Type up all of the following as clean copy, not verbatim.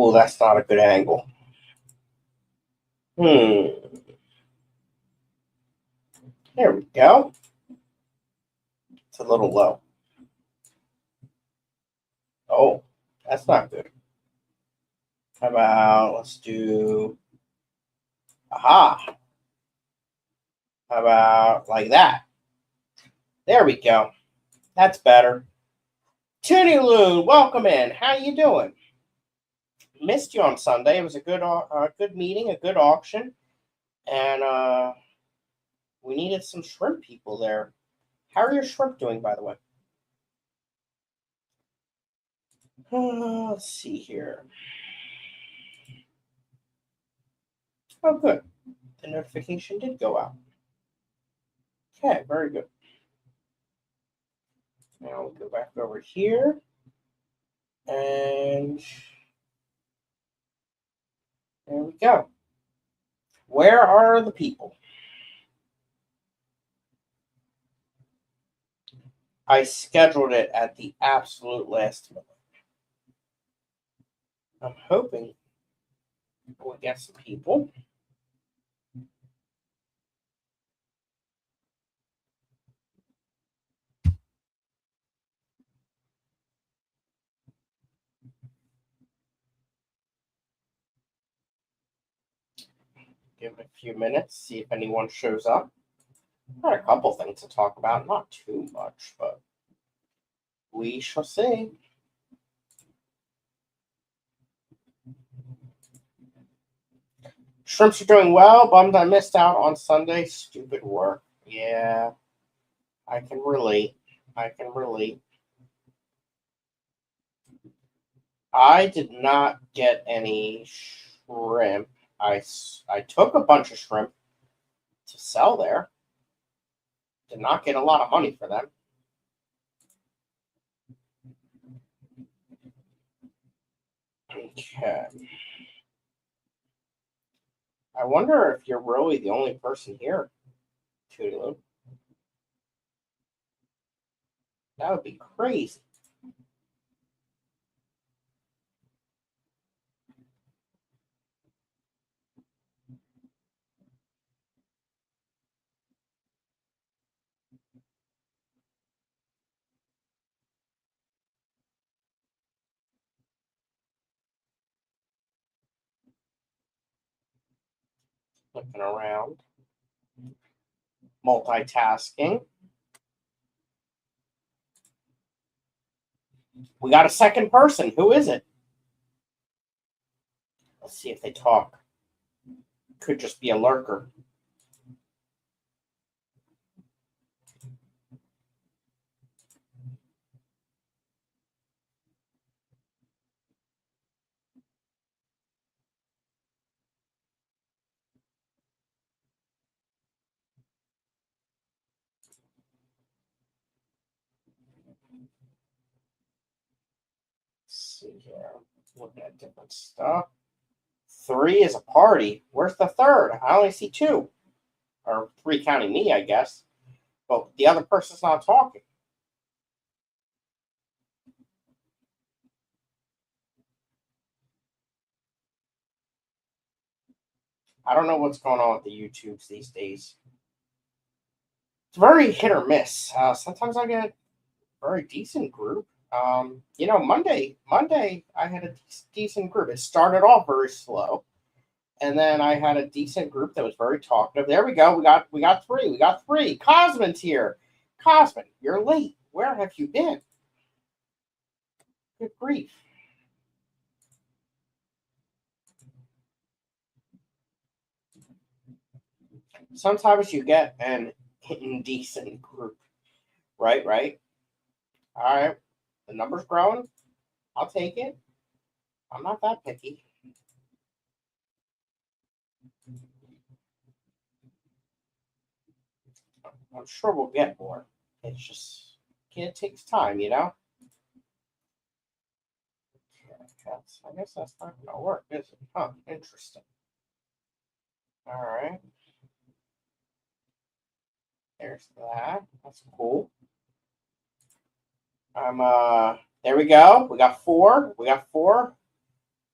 Oh, that's not a good angle. There we go. It's a little low. Oh, that's not good. How about, let's do, aha. How about like that? There we go. That's better. Toonie Loon, welcome in. How you doing? Missed you on Sunday. It was a good meeting, a good auction, and we needed some shrimp people there. How are your shrimp doing, by the way? Let's see here. Oh, good. The notification did go out. Okay, very good. Now we'll go back over here. And there we go. Where are the people? I scheduled it at the absolute last minute. I'm hoping we'll get some people. Give it a few minutes, see if anyone shows up. Got a couple things to talk about, not too much, but we shall see. Shrimps are doing well. Bummed I missed out on Sunday. Stupid work. Yeah, I can relate. I did not get any shrimp. I took a bunch of shrimp to sell there. Did not get a lot of money for them. Okay. I wonder if you're really the only person here, Toodaloo. That would be crazy. Looking around. Multitasking. We got a second person. Who is it? Let's see if they talk. Could just be a lurker. Let's see here. Looking at different stuff. 3 is a party. Where's the third? I only see 2. Or 3 counting me, I guess. But the other person's not talking. I don't know what's going on with the YouTubes these days. It's very hit or miss. Sometimes I get a very decent group. Monday I had a decent group. It started off very slow, and then I had a decent group that was very talkative. There we go. We got 3. We got 3. Cosman's here. Cosman, you're late. Where have you been? Good grief. Sometimes you get an indecent group. Right? All right. The number's growing. I'll take it. I'm not that picky. I'm sure we'll get more. It's just, it takes time, you know? I guess that's not going to work, is it? Huh, interesting. All right. There's that. That's cool. There we go. We got 4.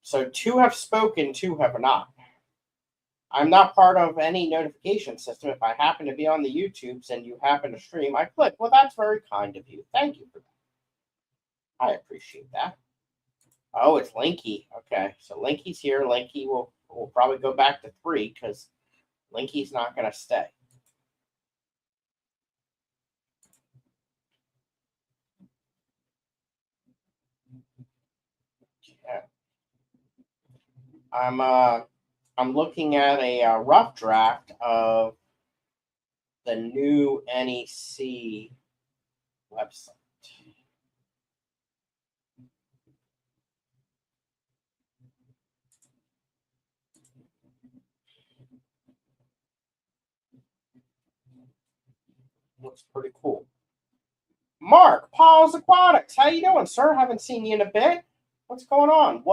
So 2 have spoken, 2 have not. I'm not part of any notification system. If I happen to be on the YouTubes and you happen to stream, I click. Well, that's very kind of you. Thank you for that. I appreciate that. Oh, it's Linky. Okay, so Linky's here. Linky will probably go back to 3 because Linky's not going to stay. Okay. I'm looking at a rough draft of the new NEC website. Looks pretty cool. Mark, Paul's Aquatics. How you doing, sir? Haven't seen you in a bit. What's going on?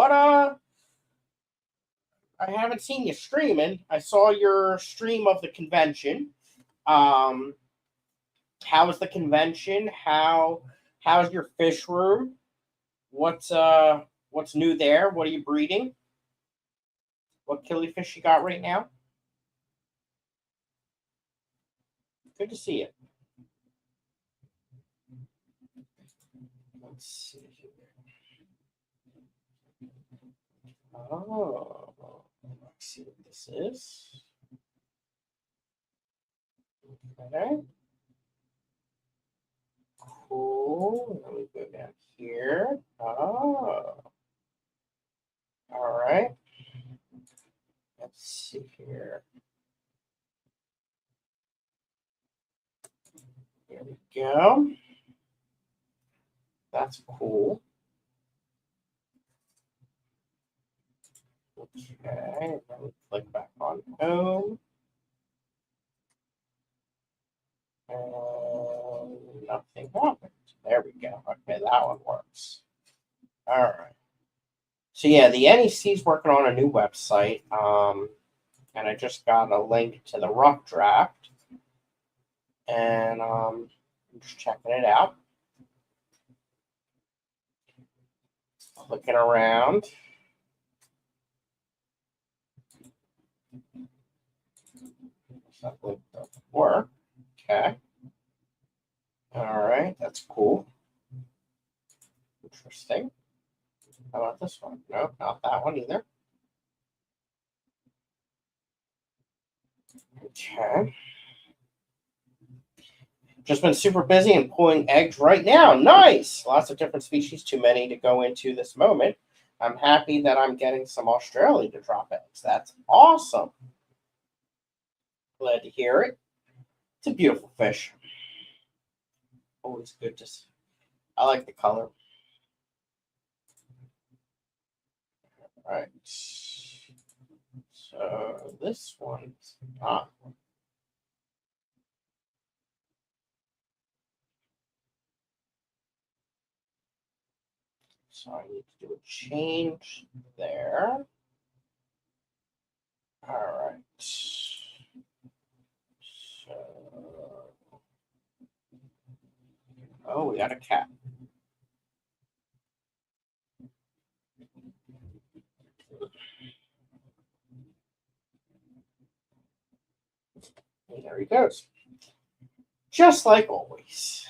I haven't seen you streaming. I saw your stream of the convention. How was the convention? How's your fish room? What's new there? What are you breeding? What killifish you got right now? Good to see you. Let's see here. Oh, let's see what this is. Okay. Cool. Let me go down here. Oh. All right. Let's see here. There we go. That's cool. Okay, let me click back on home. And nothing happened. There we go. Okay, that one works. All right. So yeah, the NEC is working on a new website. And I just got a link to the rough draft. And I'm just checking it out. Clicking around. That link doesn't work. Okay. All right, that's cool. Interesting. How about this one? No, not that one either. Okay. Just been super busy and pulling eggs right now. Nice. Lots of different species. Too many to go into this moment. I'm happy that I'm getting some Australia to drop eggs. That's awesome. Glad to hear it. It's a beautiful fish. Always good to see. I like the color. All right. So this one's not. So I need to do a change there. All right. So, oh, we got a cat. And there he goes. Just like always.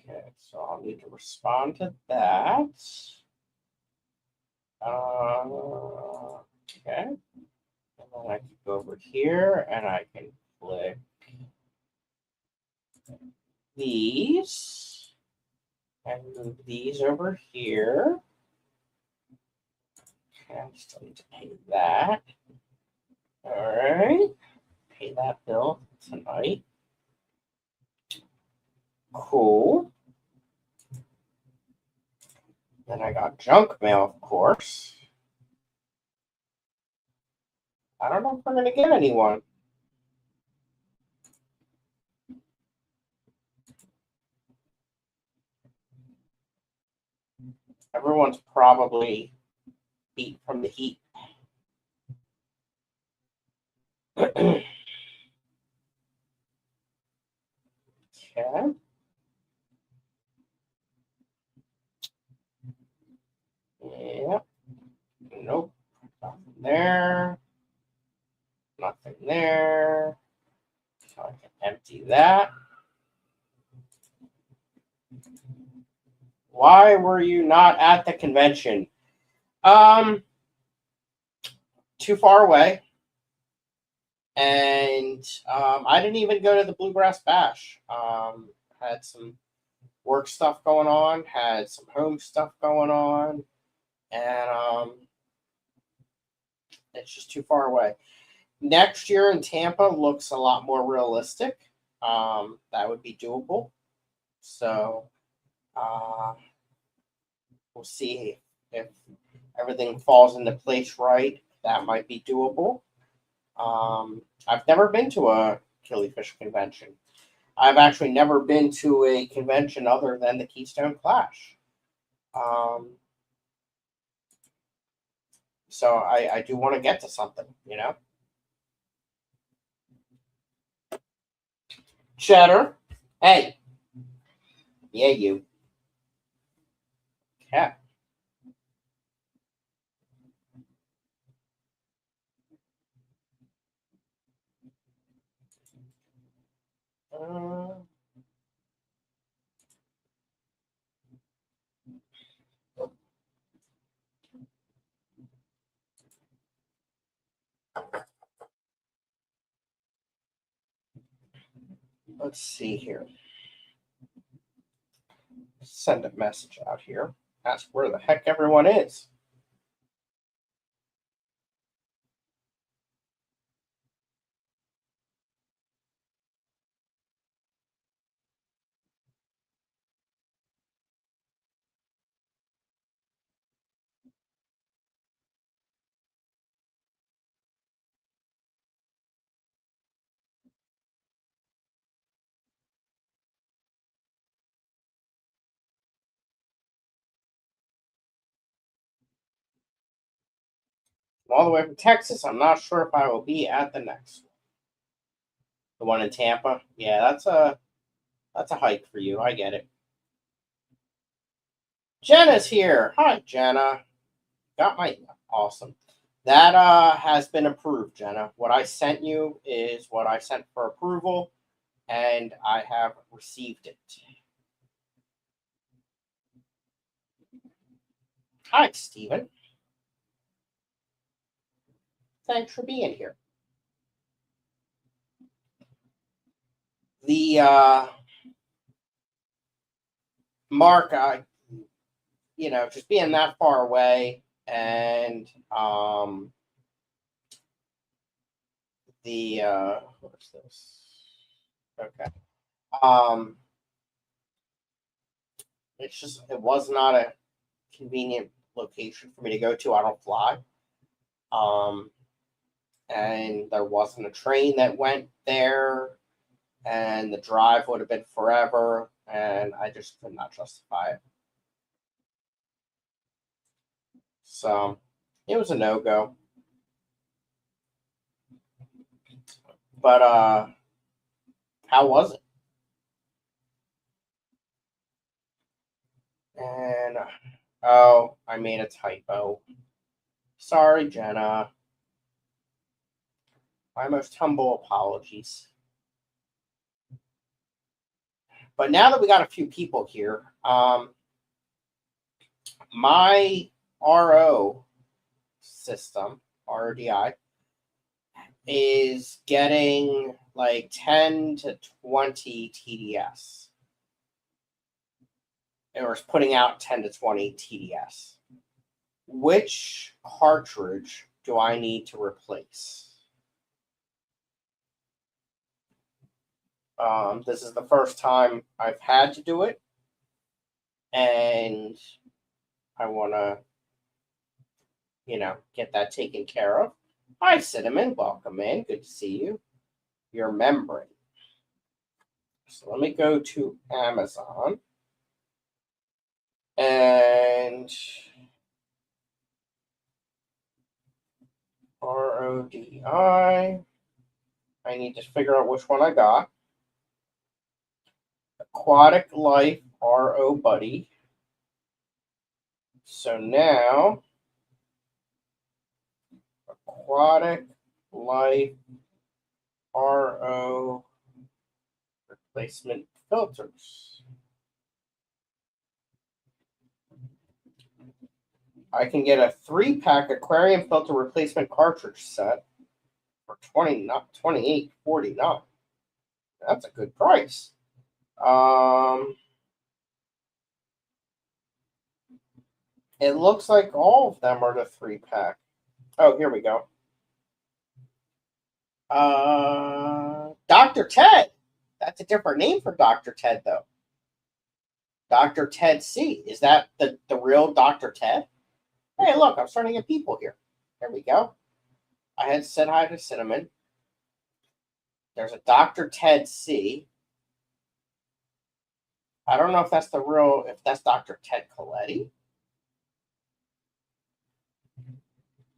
Okay, so I'll need to respond to that. Okay. And then I can go over here and I can click these and move these over here. Okay, I still need to pay that. All right. Pay that bill tonight. Cool. Then I got junk mail, of course. I don't know if we're going to get anyone. Everyone's probably beat from the heat. Okay. Nope. Nothing there. Nothing there. So I can empty that. Why were you not at the convention? Too far away. And I didn't even go to the Bluegrass Bash. Had some work stuff going on, had some home stuff going on, and it's just too far away. Next year in Tampa looks a lot more realistic. That would be doable. So we'll see if everything falls into place right. That might be doable. I've never been to a Killifish convention. I've actually never been to a convention other than the Keystone Clash. So I do want to get to something, you know. Cheddar, hey, yeah, you. Cat. Let's see here. Send a message out here. Ask where the heck everyone is. I'm all the way from Texas. I'm not sure if I will be at the next one. The one in Tampa. Yeah, that's a hike for you. I get it. Jenna's here. Hi, Jenna. Got my awesome. That has been approved, Jenna. What I sent you is what I sent for approval, and I have received it. Hi, Stephen. Thanks for being here. The Mark, just being that far away, and what's this? Okay. It was not a convenient location for me to go to. I don't fly. And there wasn't a train that went there, and the drive would have been forever, and I just could not justify it. So it was a no-go. But how was it? And oh, I made a typo. Sorry, Jenna. My most humble apologies. But now that we got a few people here, my RO system, RODI, is getting like 10 to 20 TDS. Or is putting out 10 to 20 TDS. Which cartridge do I need to replace? This is the first time I've had to do it, and I want to, get that taken care of. Hi, Cinnamon. Welcome in. Good to see you. Your membrane. So let me go to Amazon. And RODI. I need to figure out which one I got. Aquatic Life RO Buddy. So now Aquatic Life RO replacement filters. I can get a 3-pack aquarium filter replacement cartridge set for $28.49. That's a good price. It looks like all of them are the 3-pack. Oh, here we go. Dr. Ted. That's a different name for Dr. Ted, though. Dr. Ted C. Is that the real Dr. Ted? Hey, look, I'm starting to get people here. There we go. I had said hi to Cinnamon. There's a Dr. Ted C. I don't know if that's if that's Dr. Ted Coletti.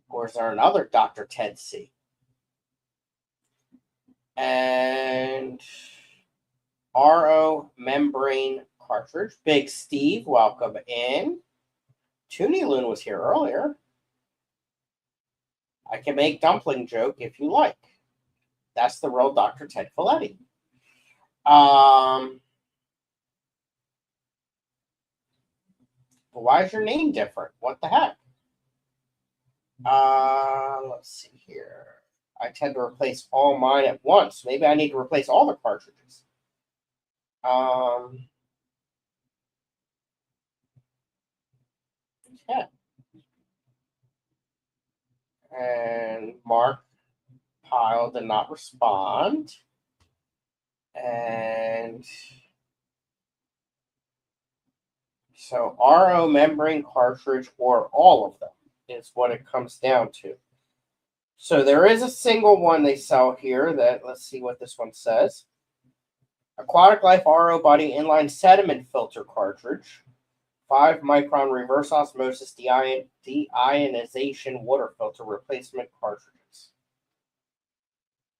Or is there another Dr. Ted C? And RO membrane cartridge. Big Steve, welcome in. Toonie Loon was here earlier. I can make dumpling joke if you like. That's the real Dr. Ted Coletti. Why is your name different? What the heck? Let's see here. I tend to replace all mine at once. Maybe I need to replace all the cartridges. Yeah. And Mark Pyle did not respond. And so RO membrane cartridge or all of them is what it comes down to. So there is a single one they sell here that, let's see what this one says. Aquatic Life RO Body Inline Sediment Filter Cartridge. 5-micron reverse osmosis deionization water filter replacement cartridges.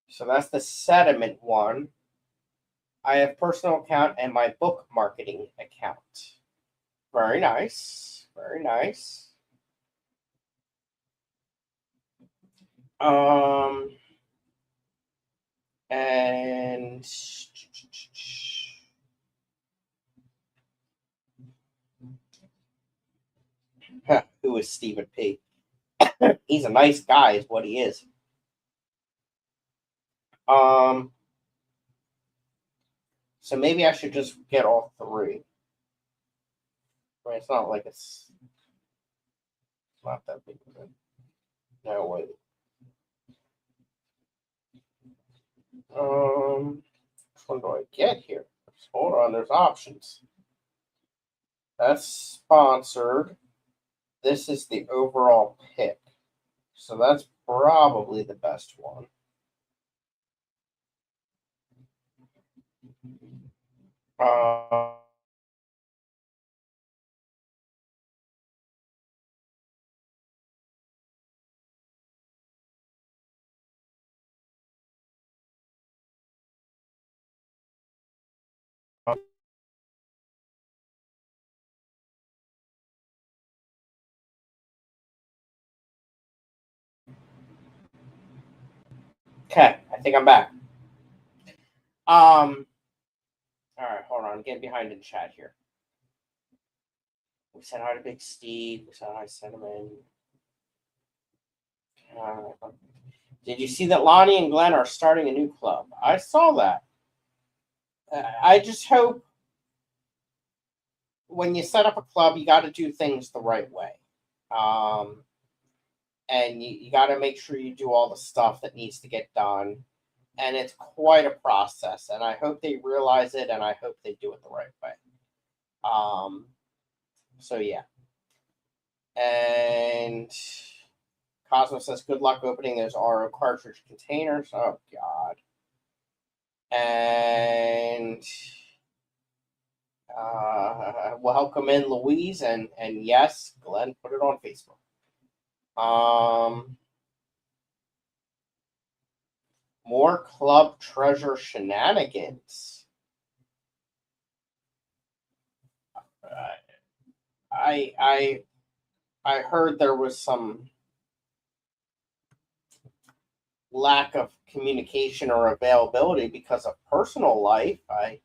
So that's the sediment one. I have personal account and my book marketing account. Very nice. Very nice. And who is Stephen P? He's a nice guy, is what he is. So maybe I should just get all 3. I mean, it's not like it's not that big of a no way. Which one do I get here? Hold on, there's options. That's sponsored. This is the overall pick. So that's probably the best one. Okay, I think I'm back. All right, hold on. I'm getting behind in chat here. We said hi to Big Steve. We said hi to Cinnamon. Did you see that Lonnie and Glenn are starting a new club? I saw that. I just hope when you set up a club, you got to do things the right way. And you got to make sure you do all the stuff that needs to get done. And it's quite a process. And I hope they realize it, and I hope they do it the right way. So, yeah. And Cosmo says, good luck opening those RO cartridge containers. Oh, God. And welcome in Louise. And yes, Glenn put it on Facebook. More club treasure shenanigans. I heard there was some lack of communication or availability because of personal life. I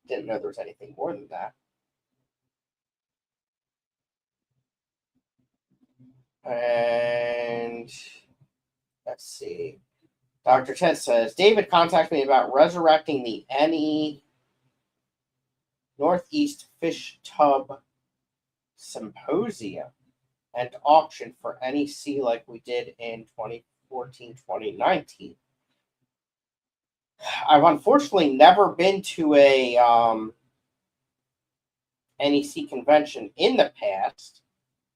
didn't know there was anything more than that. And let's see. Dr. Ted says, David contacted me about resurrecting the NE Northeast Fish Tub Symposium and auction for NEC like we did in 2014, 2019. I've unfortunately never been to a NEC convention in the past.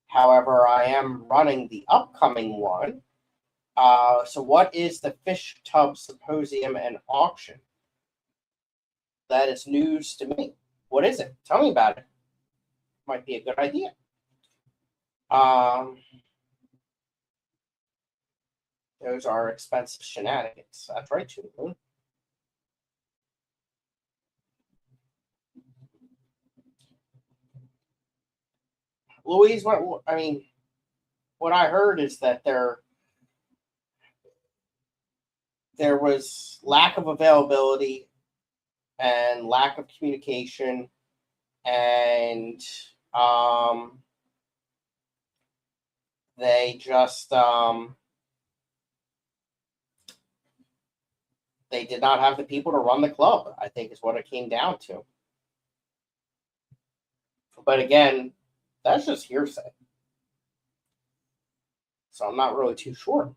However, I am running the upcoming one. So what is the Fish Tub Symposium and auction? That is news to me. What is it? Tell me about it. Might be a good idea. Those are expensive shenanigans. That's right, Julie. Louise, what I heard is that there was lack of availability and lack of communication, and they just they did not have the people to run the club, I think is what it came down to. But again, that's just hearsay. So I'm not really too sure.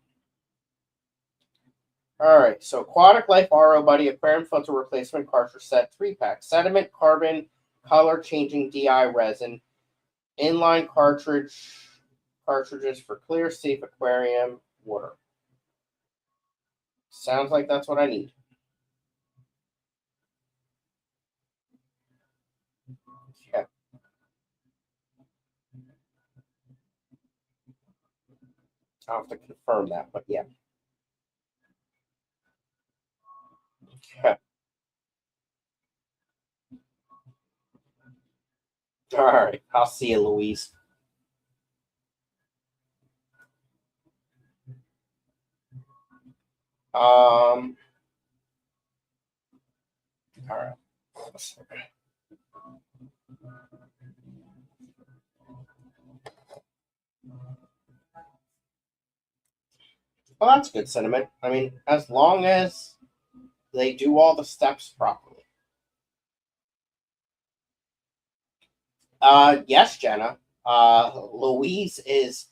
All right, so Aquatic Life RO Buddy Aquarium Filter Replacement Cartridge Set 3-pack. Sediment, carbon, color changing DI resin. Inline cartridges for clear, safe aquarium water. Sounds like that's what I need. Okay. I'll have to confirm that, but yeah. Okay. All right. I'll see you, Louise. All right. Well, that's good sentiment. I mean, as long as they do all the steps properly. Yes, Jenna. Louise is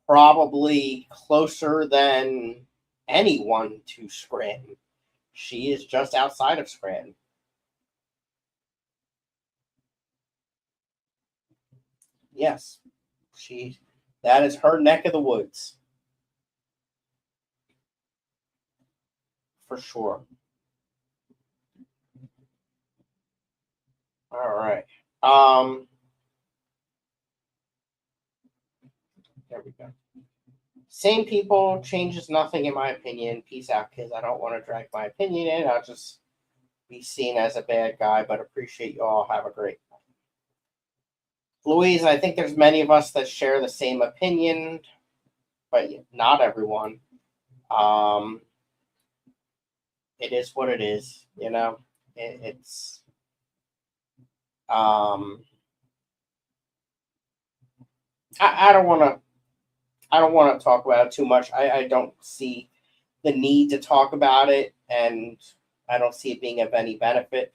probably closer than anyone to Scranton. She is just outside of Scranton. Yes, that is her neck of the woods. For sure. All right. There we go. Same people, changes nothing in my opinion. Peace out, kids. I don't want to drag my opinion in. I'll just be seen as a bad guy, but appreciate you all. Have a great night. Louise, I think there's many of us that share the same opinion, but not everyone. It is what it is, you know. It's I don't want to talk about it too much. I don't see the need to talk about it, and I don't see it being of any benefit.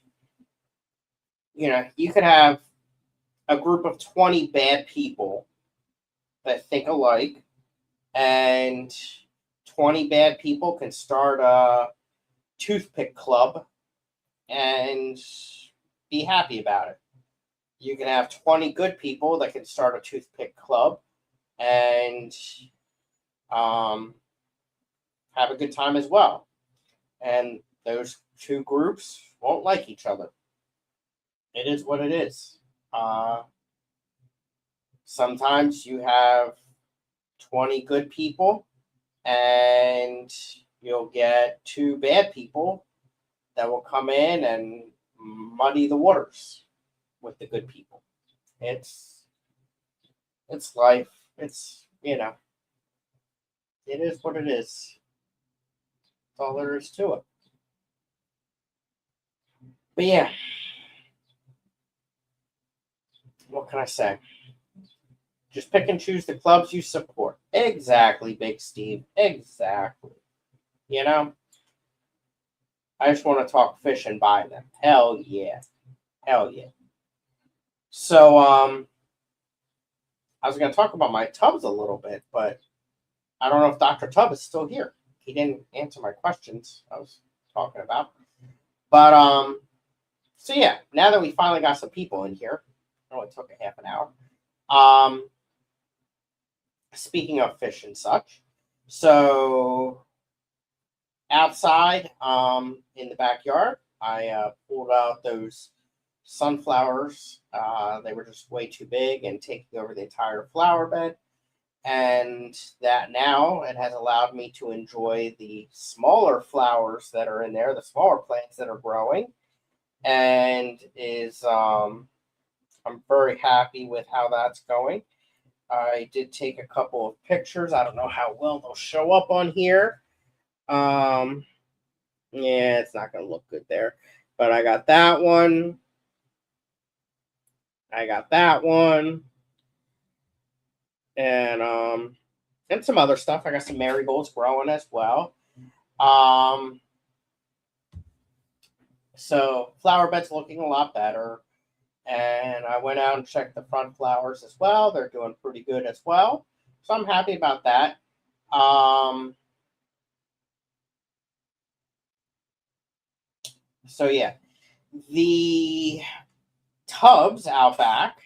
You know, you could have a group of 20 bad people that think alike, and 20 bad people can start a toothpick club and be happy about it. You can have 20 good people that can start a toothpick club and have a good time as well. And those two groups won't like each other. It is what it is. Sometimes you have 20 good people and you'll get two bad people that will come in and muddy the waters with the good people. It's life. It's, you know, it is what it is. That's all there is to it. But yeah, what can I say? Just pick and choose the clubs you support. Exactly, Big Steve. Exactly. You know, I just want to talk fish and buy them. Hell yeah. Hell yeah. So, I was going to talk about my tubs a little bit, but I don't know if Dr. Tub is still here. He didn't answer my questions I was talking about. But, so yeah, now that we finally got some people in here, it only took a half an hour. Speaking of fish and such, so outside, in the backyard, I pulled out those sunflowers. They were just way too big and taking over the entire flower bed. And that now it has allowed me to enjoy the smaller flowers that are in there, the smaller plants that are growing, and I'm very happy with how that's going. I did take a couple of pictures. I don't know how well they'll show up on here. Um, yeah, it's not going to look good there. But I got that one. I got that one. And some other stuff. I got some marigolds growing as well. So flower bed's looking a lot better. And I went out and checked the front flowers as well. They're doing pretty good as well. So I'm happy about that. So yeah, the tubs out back,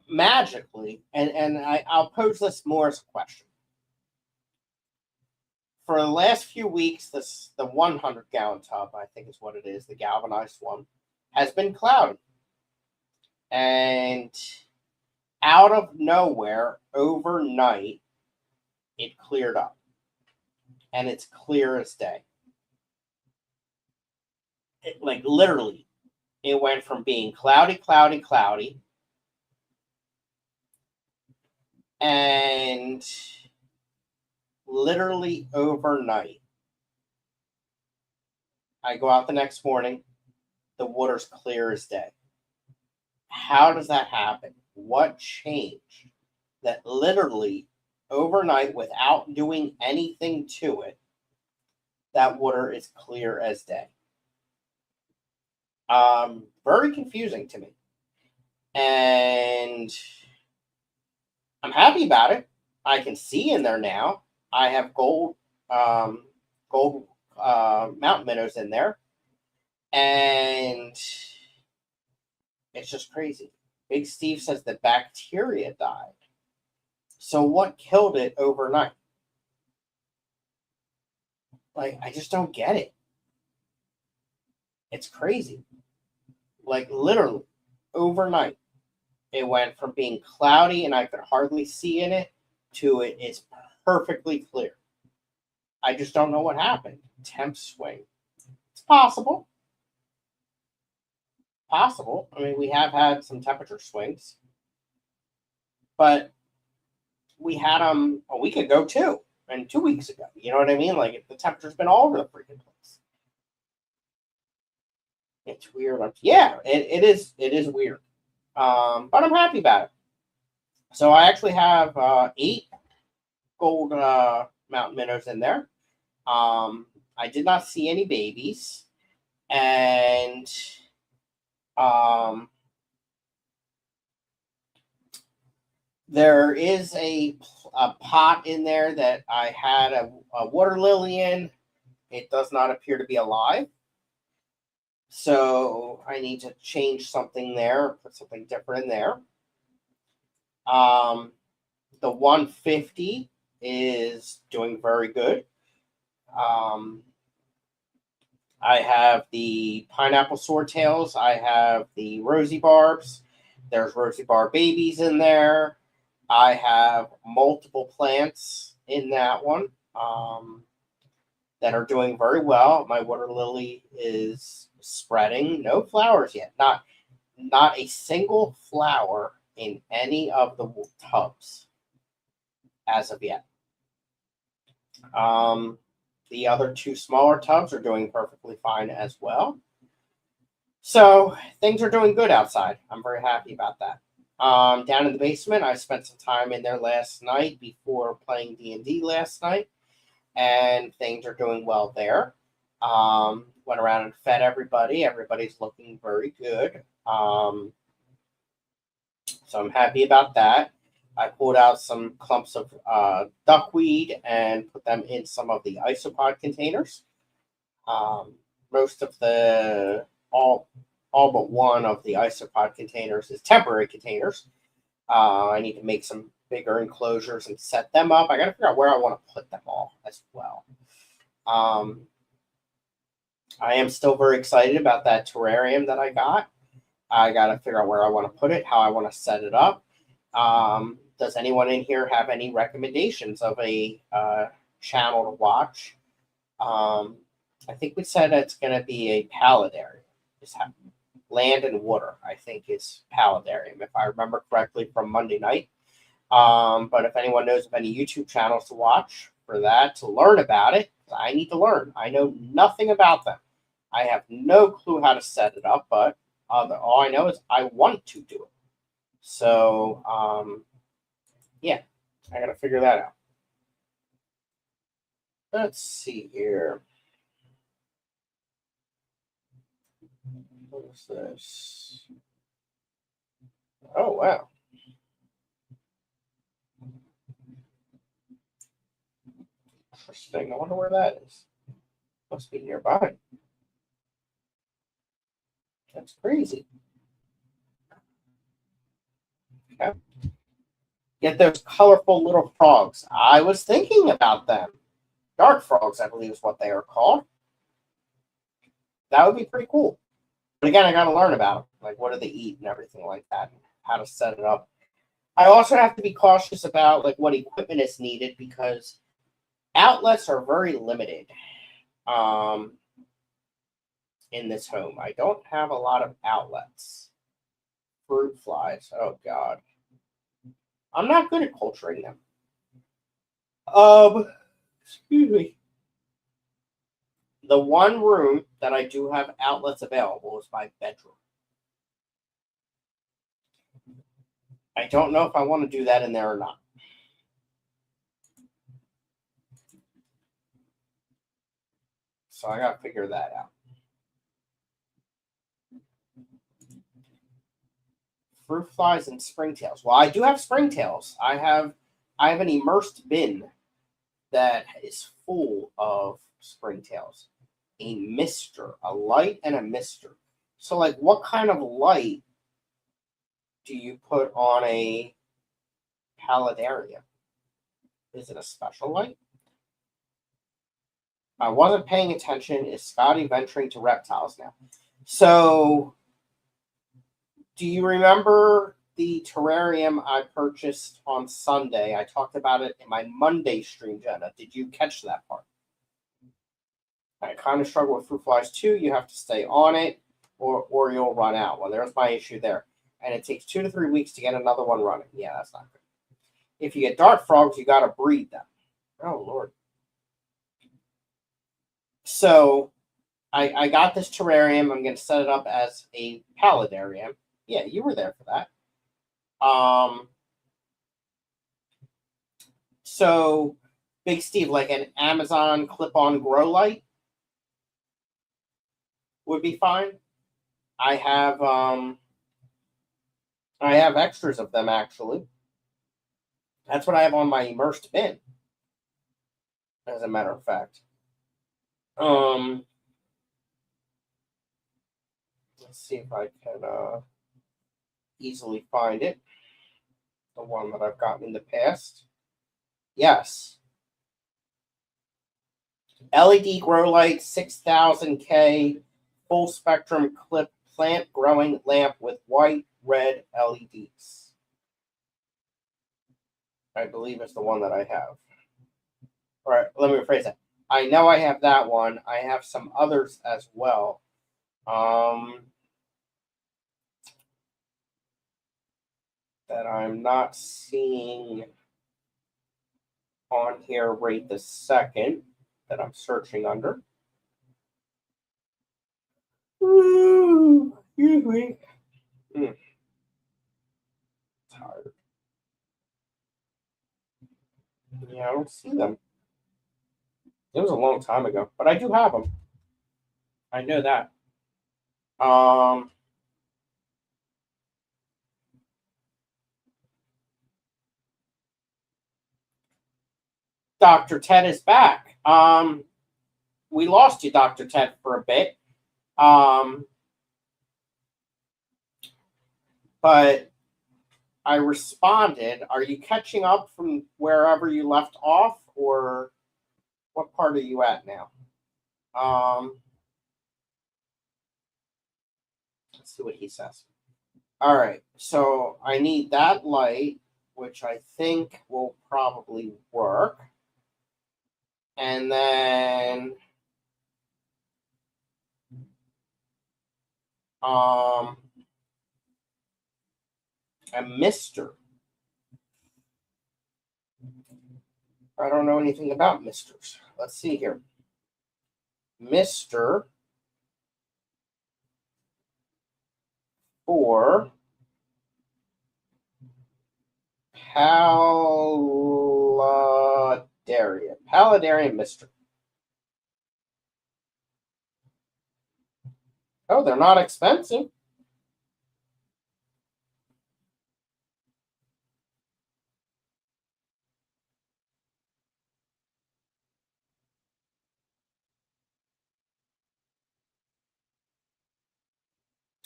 magically, and I'll pose this more as a question. For the last few weeks, the 100-gallon tub, I think is what it is, the galvanized one, has been cloudy. And out of nowhere, overnight, it cleared up. And it's clear as day. Like literally, it went from being cloudy, and literally overnight, I go out the next morning, the water's clear as day. How does that happen? What changed that literally overnight, without doing anything to it, that water is clear as day? Very confusing to me. And I'm happy about it. I can see in there now. I have gold mountain minnows in there. And it's just crazy. Big Steve says the bacteria died. So what killed it overnight? Like, I just don't get it. It's crazy. Like, literally, overnight, it went from being cloudy and I could hardly see in it to it is perfectly clear. I just don't know what happened. Temp swing. It's possible. Possible. I mean, we have had some temperature swings, but we had them a week ago too, and 2 weeks ago. You know what I mean? Like, the temperature's been all over the freaking place. It's weird. Yeah, it is. It is weird. But I'm happy about it. So I actually have 8 gold mountain minnows in there. I did not see any babies, and there is a pot in there that I had a water lily in. It does not appear to be alive. So I need to change something there, put something different in there. The 150 is doing very good. I have the pineapple swordtails. I have the rosy barbs. There's rosy barb babies in there. I have multiple plants in that one that are doing very well. My water lily is spreading. No flowers yet. Not a single flower in any of the tubs as of yet. The other two smaller tubs are doing perfectly fine as well. So things are doing good outside. I'm very happy about that. Down in the basement, I spent some time in there last night before playing D&D last night, and things are doing well there. Went around and fed everybody. Everybody's looking very good. So I'm happy about that. I pulled out some clumps of duckweed and put them in some of the isopod containers. Most of the all but one of the isopod containers is temporary containers. I need to make some bigger enclosures and set them up. I got to figure out where I want to put them all as well. I am still very excited about that terrarium that I got. I got to figure out where I want to put it, how I want to set it up. Does anyone in here have any recommendations of a channel to watch? I think we said it's going to be a paludarium. Just have land and water, I think, is paludarium, if I remember correctly from Monday night. But if anyone knows of any YouTube channels to watch for that, to learn about it, I need to learn. I know nothing about them. I have no clue how to set it up, but all I know is I want to do it. So, yeah, I got to figure that out. Let's see here. What is this? Oh, wow. Interesting. I wonder where that is. Must be nearby. That's crazy. Okay. Get those colorful little frogs. I was thinking about them. Dark frogs, I believe, is what they are called. That would be pretty cool. But again, I got to learn about them. Like, what do they eat and everything like that, and how to set it up. I also have to be cautious about like what equipment is needed because outlets are very limited in this home. I don't have a lot of outlets. Fruit flies. Oh, God. I'm not good at culturing them. Excuse me. The one room that I do have outlets available is my bedroom. I don't know if I want to do that in there or not. So I got to figure that out. Fruit flies and springtails. Well, I do have springtails. I have an immersed bin that is full of springtails. A mister, a light and a mister. So, like, what kind of light do you put on a paludarium? Is it a special light? I wasn't paying attention. Is Scottie venturing to reptiles now? So, do you remember the terrarium I purchased on Sunday? I talked about it in my Monday stream, Jenna. Did you catch that part? I kind of struggle with fruit flies too. You have to stay on it or you'll run out. Well, there's my issue there. And it takes 2 to 3 weeks to get another one running. Yeah, that's not good. If you get dart frogs, you got to breed them. Oh, Lord. So I got this terrarium. I'm going to set it up as a paludarium. Yeah, you were there for that. So, Big Steve, like an Amazon clip-on grow light would be fine. I have extras of them actually. That's what I have on my immersed bin. As a matter of fact. Let's see if I can easily find it. The one that I've gotten in the past. Yes. LED grow light, 6000K, full spectrum clip plant growing lamp with white, red LEDs. I believe it's the one that I have. All right, let me rephrase that. I know I have that one. I have some others as well. That I'm not seeing on here right this second that I'm searching under. Ooh, excuse me. Tired. Yeah, I don't see them. It was a long time ago, but I do have them. I know that. Um, Dr. Ted is back. We lost you, Dr. Ted, for a bit. But I responded. Are you catching up from wherever you left off, or what part are you at now? Let's see what he says. All right, so I need that light, which I think will probably work. And then a Mr. I don't know anything about Misters. Let's see here. Mr. for Palladarian. Palladarian Mr. Oh, they're not expensive.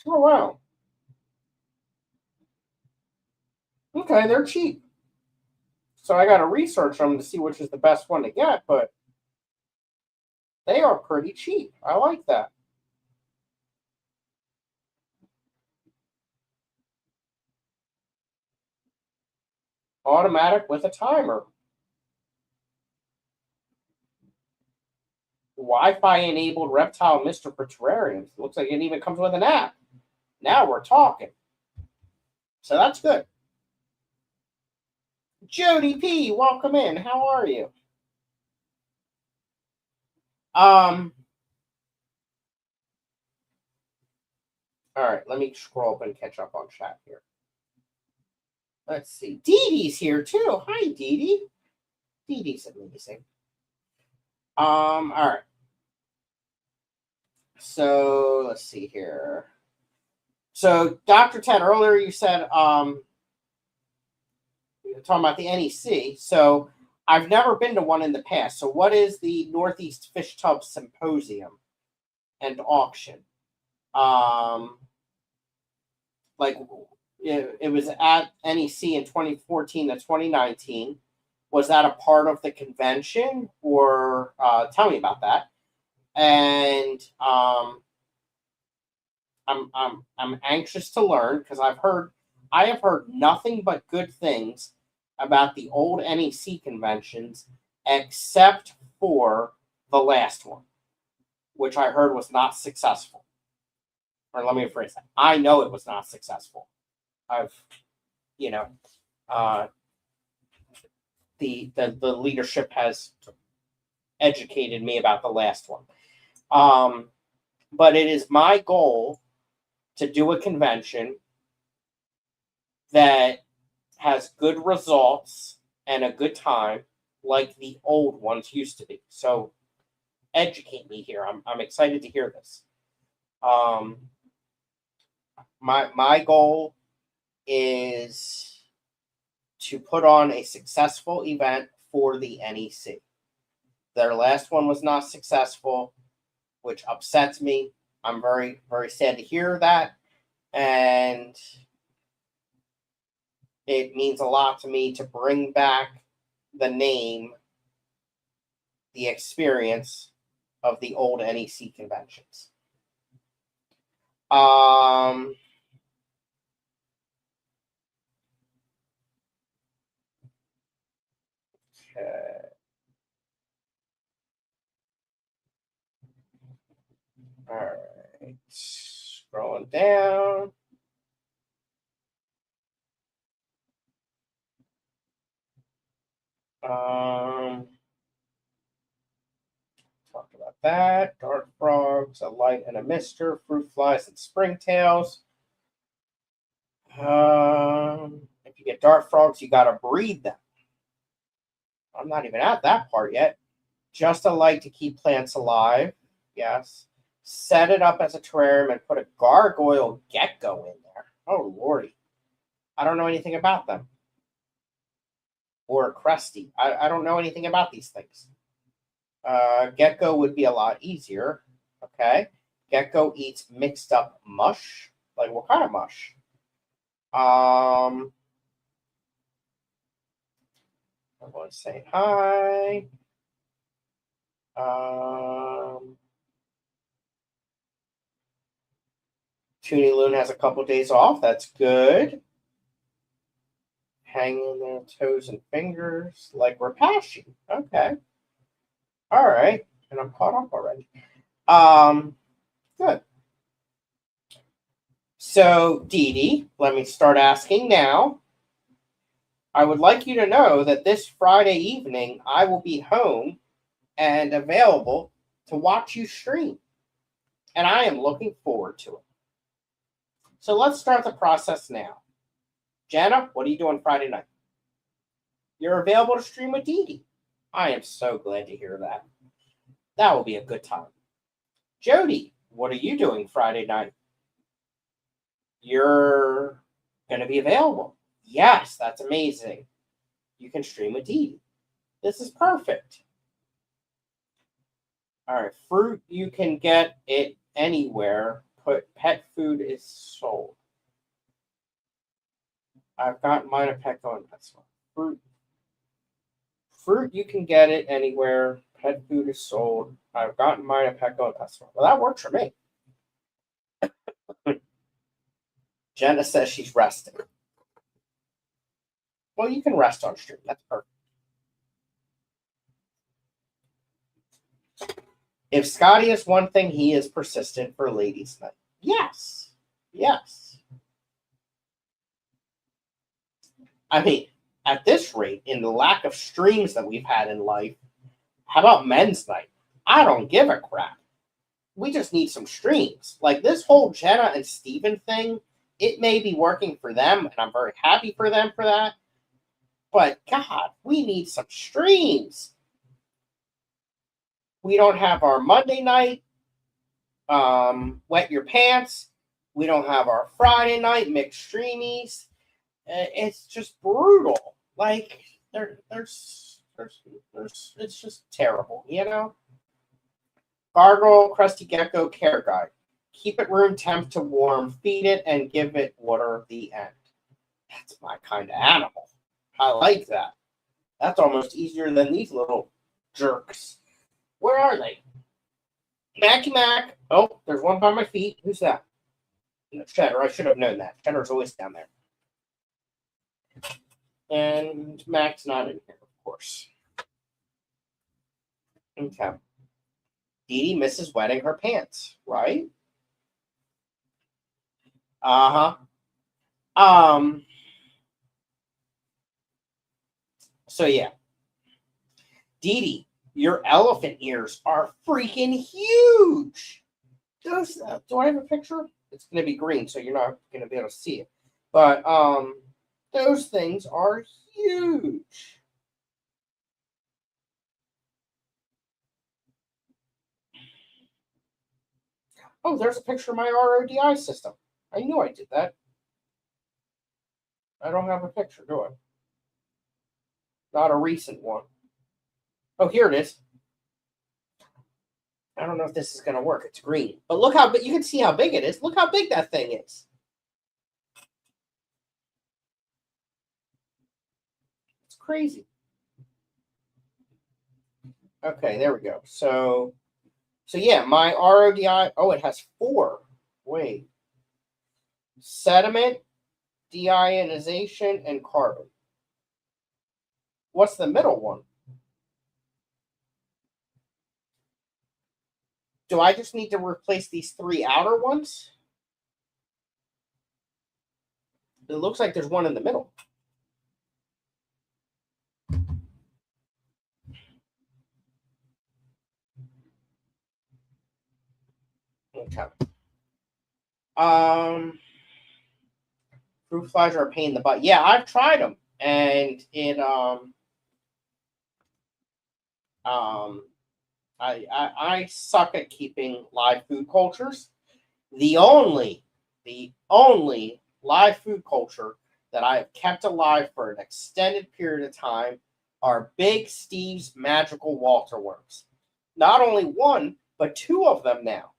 Oh, wow. Okay, they're cheap. So I got to research them to see which is the best one to get, but they are pretty cheap. I like that. Automatic with a timer. Wi-Fi enabled reptile Mr. for terrariums. Looks like it even comes with an app. Now we're talking. So that's good. Jody P, welcome in. How are you? All right, let me scroll up and catch up on chat here. Let's see. Dee Dee's here too. Hi, Dee Dee. Dee Dee's amazing. All right. So let's see here. So Dr. Ted, earlier you said you're talking about the NEC. So I've never been to one in the past. So what is the Northeast Fish Tub Symposium and Auction? Like it was at NEC in 2014 to 2019. Was that a part of the convention, or tell me about that? And I'm anxious to learn because I have heard nothing but good things about the old NEC conventions, except for the last one, which I heard was not successful. Or let me rephrase that. I know it was not successful. I've, the leadership has educated me about the last one. But it is my goal to do a convention that has good results and a good time like the old ones used to be. So educate me here. I'm excited to hear this. My goal is to put on a successful event for the NEC. Their last one was not successful, which upsets me. I'm very, very sad to hear that. And it means a lot to me to bring back the name, the experience of the old NEC conventions. Okay. All right. Scrolling down. Talked about that. Dart frogs, a light and a mister, fruit flies and springtails. If you get dart frogs, you gotta breed them. I'm not even at that part yet. Just a light to keep plants alive. Yes. Set it up as a terrarium and put a gargoyle gecko in there. Oh lordy. I don't know anything about them. Or a crusty. I don't know anything about these things. Gecko would be a lot easier. Okay. Gecko eats mixed up mush. Like what kind of mush? I'm going to say hi. Toonie Loon has a couple days off. That's good. Hanging their toes and fingers like we're pashing. Okay. All right. And I'm caught up already. Good. So, Dee Dee, let me start asking now. I would like you to know that this Friday evening, I will be home and available to watch you stream. And I am looking forward to it. So let's start the process now. Jana, what are you doing Friday night? You're available to stream with Dee Dee. I am so glad to hear that. That will be a good time. Jody, what are you doing Friday night? You're going to be available. Yes, that's amazing. You can stream with Dee Dee. This is perfect. All right, fruit, you can get it anywhere. Pet food is sold. I've got mine at Petco and PetSmart. Fruit, you can get it anywhere. Pet food is sold. I've gotten mine at Petco and PetSmart. Well, that works for me. Jenna says she's resting. Well, you can rest on stream. That's perfect. If Scottie is one thing, he is persistent for ladies' night. Yes. Yes. I mean, at this rate, in the lack of streams that we've had in life, how about men's night? I don't give a crap. We just need some streams. Like this whole Jenna and Steven thing, it may be working for them, and I'm very happy for them for that. But God, we need some streams. We don't have our Monday night, wet your pants. We don't have our Friday night mixed streamies. It's just brutal. Like there's it's just terrible, you know. Gargoyle, crusty gecko, care guide. Keep it room temp to warm. Feed it and give it water. The end. That's my kind of animal. I like that. That's almost easier than these little jerks. Where are they? Macky Mac. Oh, there's one by my feet. Who's that? No, Cheddar. I should have known that. Cheddar's always down there. And Mac's not in here, of course. Okay. Dee Dee misses wetting her pants, right? Uh-huh. So yeah. Dee Dee, your elephant ears are freaking huge. Those, do I have a picture? It's going to be green, so you're not going to be able to see it. But those things are huge. Oh, there's a picture of my RODI system. I knew I did that. I don't have a picture, do I? Not a recent one. Oh, here it is. I don't know if this is going to work. It's green. But look how big. You can see how big it is. Look how big that thing is. It's crazy. Okay, there we go. So yeah, my RODI. Oh, it has 4. Wait. Sediment, deionization, and carbon. What's the middle one? Do I just need to replace these 3 outer ones? It looks like there's one in the middle. Okay. Fruit flies are a pain in the butt. Yeah, I've tried them, and I suck at keeping live food cultures. The only live food culture that I have kept alive for an extended period of time are Big Steve's magical Walter worms. Not only one, but two of them now.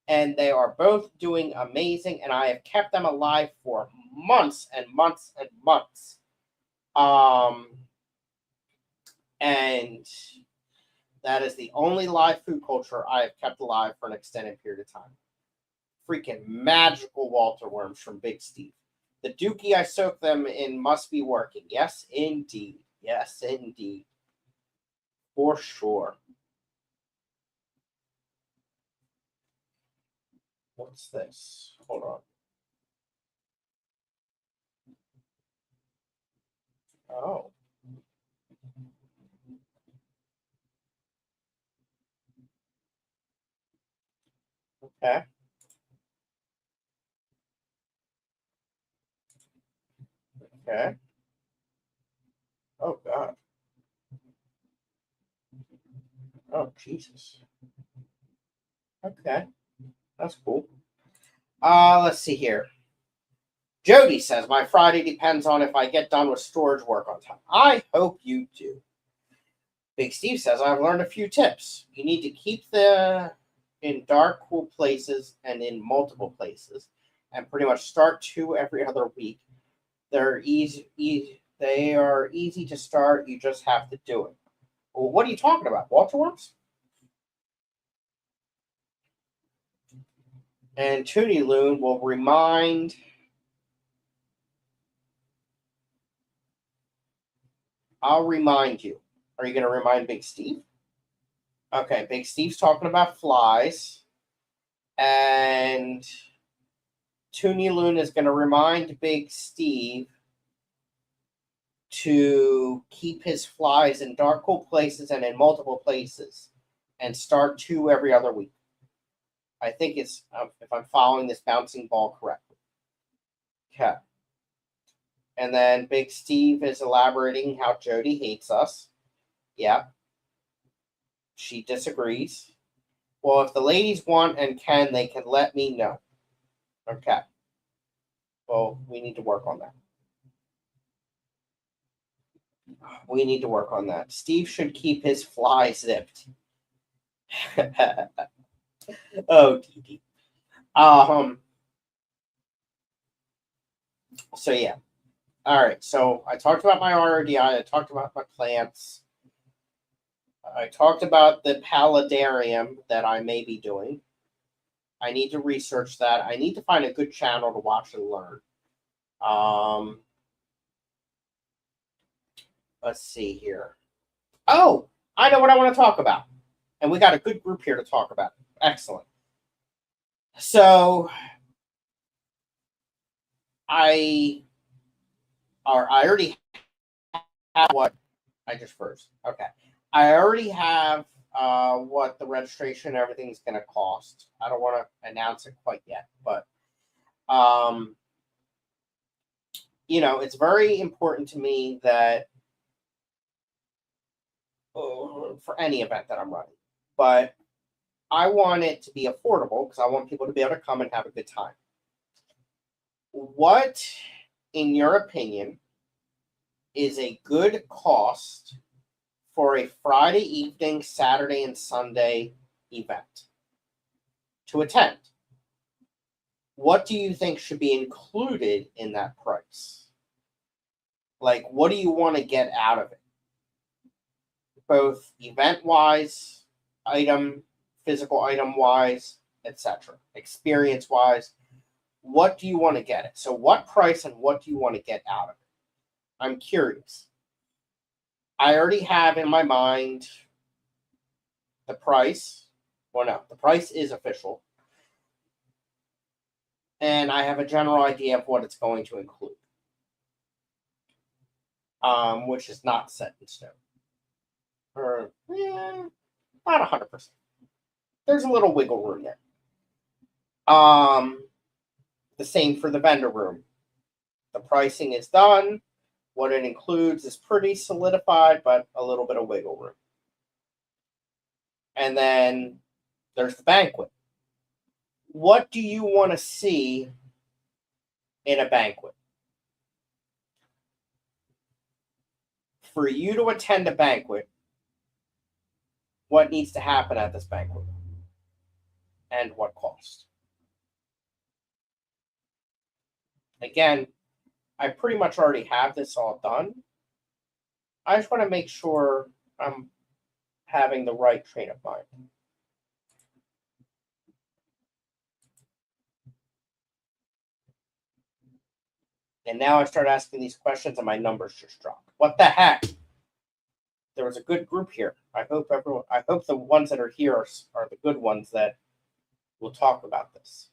And they are both doing amazing, and I have kept them alive for months and months and months. And that is the only live food culture I have kept alive for an extended period of time. Freaking magical Walter worms from Big Steve. The dookie I soaked them in must be working. Yes, indeed. Yes, indeed. For sure. What's this? Hold on. Oh. Okay. Okay. Oh, God. Oh, Jesus. Okay. That's cool. Let's see here. Jody says, my Friday depends on if I get done with storage work on time. I hope you do. Big Steve says, I've learned a few tips. You need to keep them in dark, cool places and in multiple places, and pretty much start two every other week. They're easy. They are easy to start. You just have to do it. Well, what are you talking about? Walter worms? And Toonie Loon will remind. I'll remind you. Are you going to remind Big Steve? Okay, Big Steve's talking about flies. And Toonie Loon is going to remind Big Steve to keep his flies in dark, cool places and in multiple places and start two every other week. I think it's, if I'm following this bouncing ball correctly. Okay. And then Big Steve is elaborating how Jody hates us. Yeah. She disagrees. Well, if the ladies want and can, they can let me know. Okay. Well, we need to work on that. We need to work on that. Steve should keep his fly zipped. Oh, Dee. So yeah. All right. So I talked about my RODI. I talked about my plants. I talked about the paludarium that I may be doing. I need to research that. I need to find a good channel to watch and learn. Let's see here. Oh, I know what I want to talk about. And we got a good group here to talk about it. Excellent. So I already have what I just first. Okay. I already have what the registration and everything is going to cost. I don't want to announce it quite yet, but it's very important to me that for any event that I'm running, but I want it to be affordable because I want people to be able to come and have a good time. What, in your opinion, is a good cost for a Friday evening, Saturday, and Sunday event to attend? What do you think should be included in that price? Like, what do you want to get out of it? Both event-wise, physical item-wise, etc. Experience-wise, what do you want to get it? So what price and what do you want to get out of it? I'm curious. I already have in my mind the price. Well, no, the price is official. And I have a general idea of what it's going to include. Which is not set in stone. Or, not 100%. There's a little wiggle room there. The same for the vendor room. The pricing is done. What it includes is pretty solidified, but a little bit of wiggle room. And then there's the banquet. What do you want to see in a banquet? For you to attend a banquet, what needs to happen at this banquet? And what cost? Again, I pretty much already have this all done. I just want to make sure I'm having the right train of mind. And now I start asking these questions and my numbers just drop. What the heck? There was a good group here. I hope the ones that are here are the good ones that will talk about this.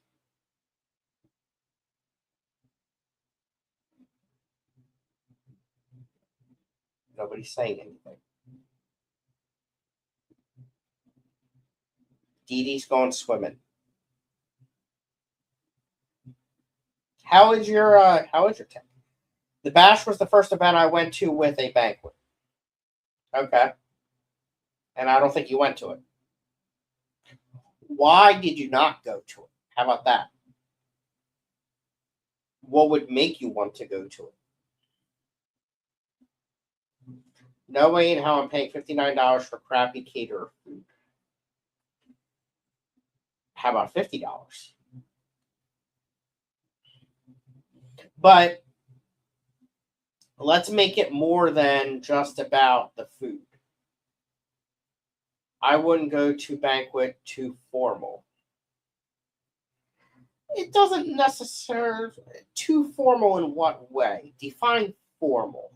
Nobody's saying anything. Dee Dee's going swimming. How is your tech? The bash was the first event I went to with a banquet. Okay. And I don't think you went to it. Why did you not go to it? How about that? What would make you want to go to it? No way in hell I'm paying $59 for crappy caterer food. How about $50? But let's make it more than just about the food. I wouldn't go to banquet too formal. It doesn't necessarily too formal in what way? Define formal.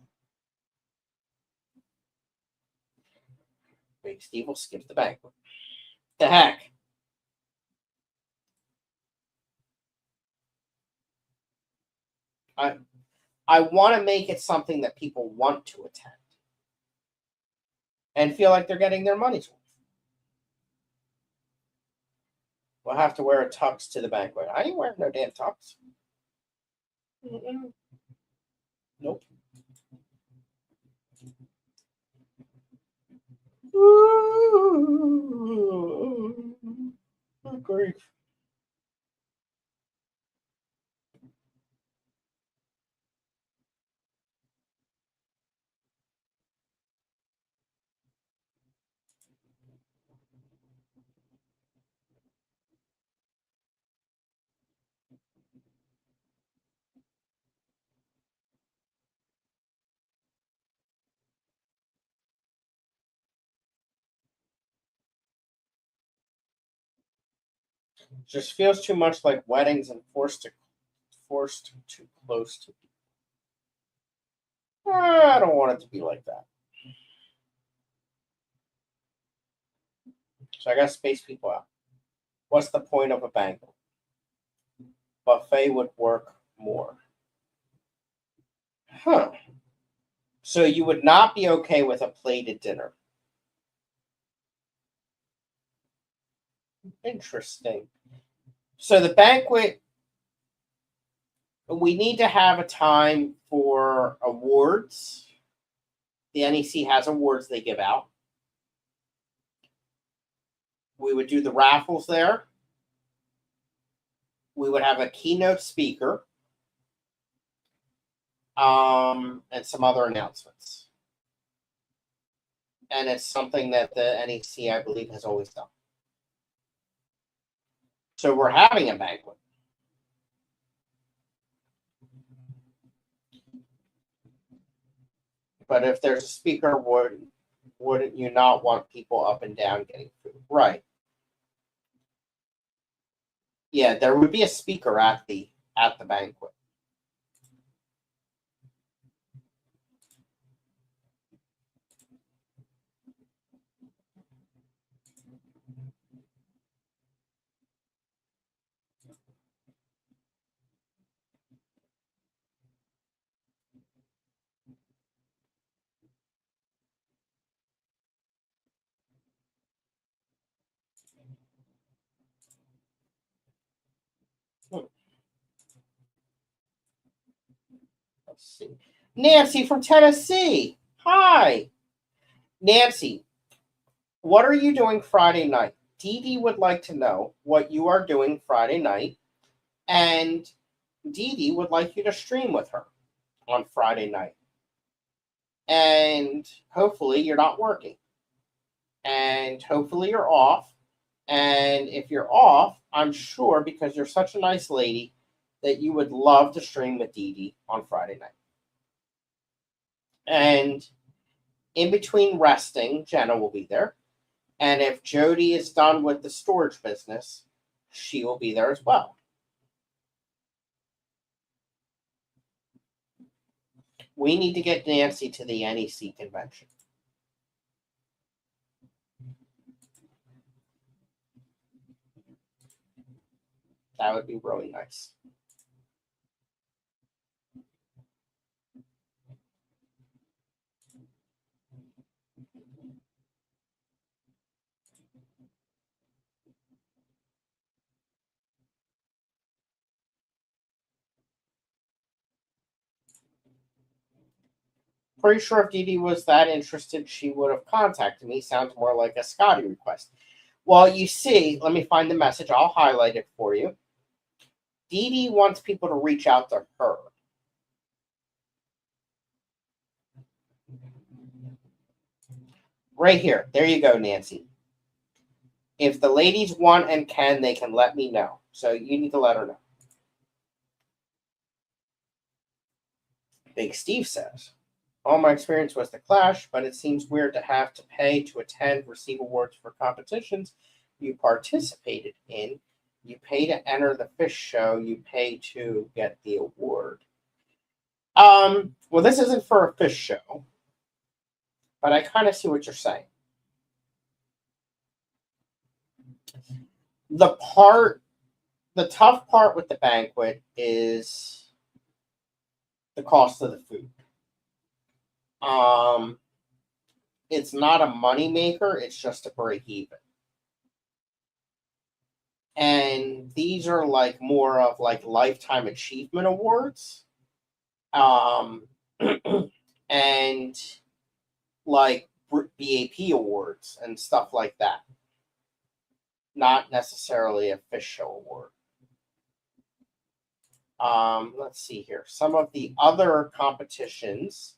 Big Steve will skip the banquet. The heck? I want to make it something that people want to attend and feel like they're getting their money's worth. We'll have to wear a tux to the banquet. I ain't wearing no damn tux. Mm-mm. Nope. Ooh, grief. Just feels too much like weddings and forced too close to. I don't want it to be like that. So I got to space people out. What's the point of a banquet? Buffet would work more. Huh. So you would not be okay with a plated dinner. Interesting. So the banquet, we need to have a time for awards. The NEC has awards they give out. We would do the raffles there. We would have a keynote speaker, and some other announcements. And it's something that the NEC, I believe, has always done. So we're having a banquet. But if there's a speaker, wouldn't you not want people up and down getting food? Right. Yeah, there would be a speaker at the banquet. Let's see. Nancy from Tennessee. Hi. Nancy, what are you doing Friday night? Dee Dee would like to know what you are doing Friday night, and Dee Dee would like you to stream with her on Friday night. And hopefully you're not working. And hopefully you're off. And if you're off, I'm sure because you're such a nice lady that you would love to stream with Dee Dee on Friday night. And in between resting, Jenna will be there. And if Jody is done with the storage business, she will be there as well. We need to get Nancy to the NEC convention. That would be really nice. Pretty sure if Dee Dee was that interested, she would have contacted me. Sounds more like a Scottie request. Well, you see, let me find the message. I'll highlight it for you. Dee Dee wants people to reach out to her. Right here. There you go, Nancy. If the ladies want and can, they can let me know. So you need to let her know. Big Steve says, all my experience was the Clash, but it seems weird to have to pay to attend, receive awards for competitions you participated in. You pay to enter the fish show, you pay to get the award. Well, this isn't for a fish show, but I kind of see what you're saying. The tough part with the banquet is the cost of the food. It's not a money maker, it's just a break even. And these are like more of like lifetime achievement awards. And like BAP awards and stuff like that. Not necessarily a fish show award. Let's see here. Some of the other competitions.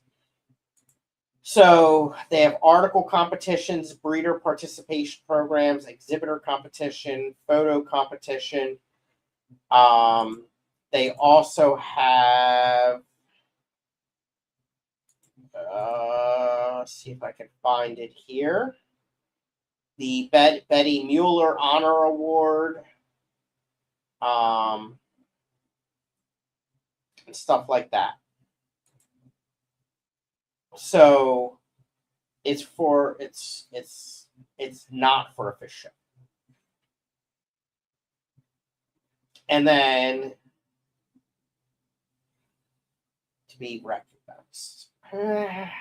So they have article competitions, breeder participation programs, exhibitor competition, photo competition. They also have, let's see if I can find it here, the Betty Mueller Honor Award, and stuff like that. So it's not for a fish show. And then to be recognized. I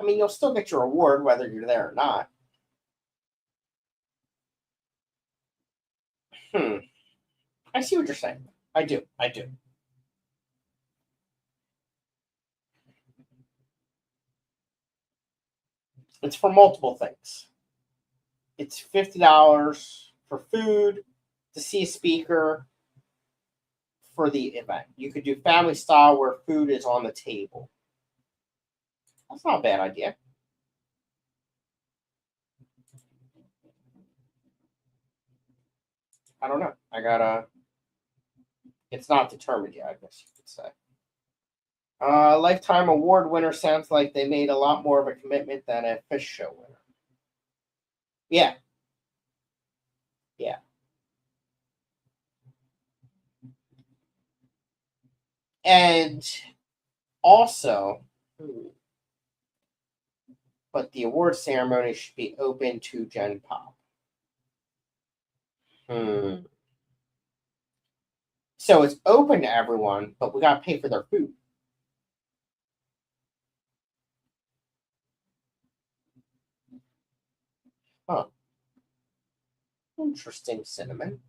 mean, you'll still get your award whether you're there or not. I see what you're saying. I do. It's for multiple things. It's $50 for food, to see a speaker for the event. You could do family style where food is on the table. That's not a bad idea. I don't know. It's not determined yet, I guess you could say. Lifetime award winner sounds like they made a lot more of a commitment than a fish show winner. Yeah. And also, but the award ceremony should be open to Gen Pop. So it's open to everyone, but we gotta pay for their food. Huh. Interesting, Cinnamon.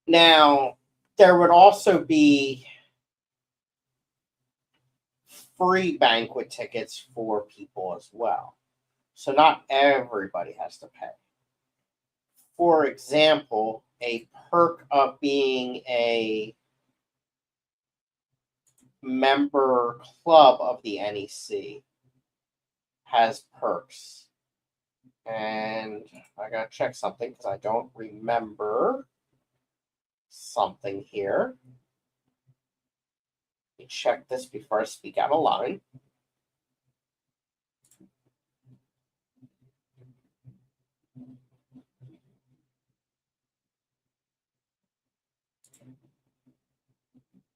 Now, there would also be free banquet tickets for people as well. So not everybody has to pay. For example, a perk of being a member club of the NEC has perks. And I gotta check something because I don't remember something here. Let me check this before I speak out of line.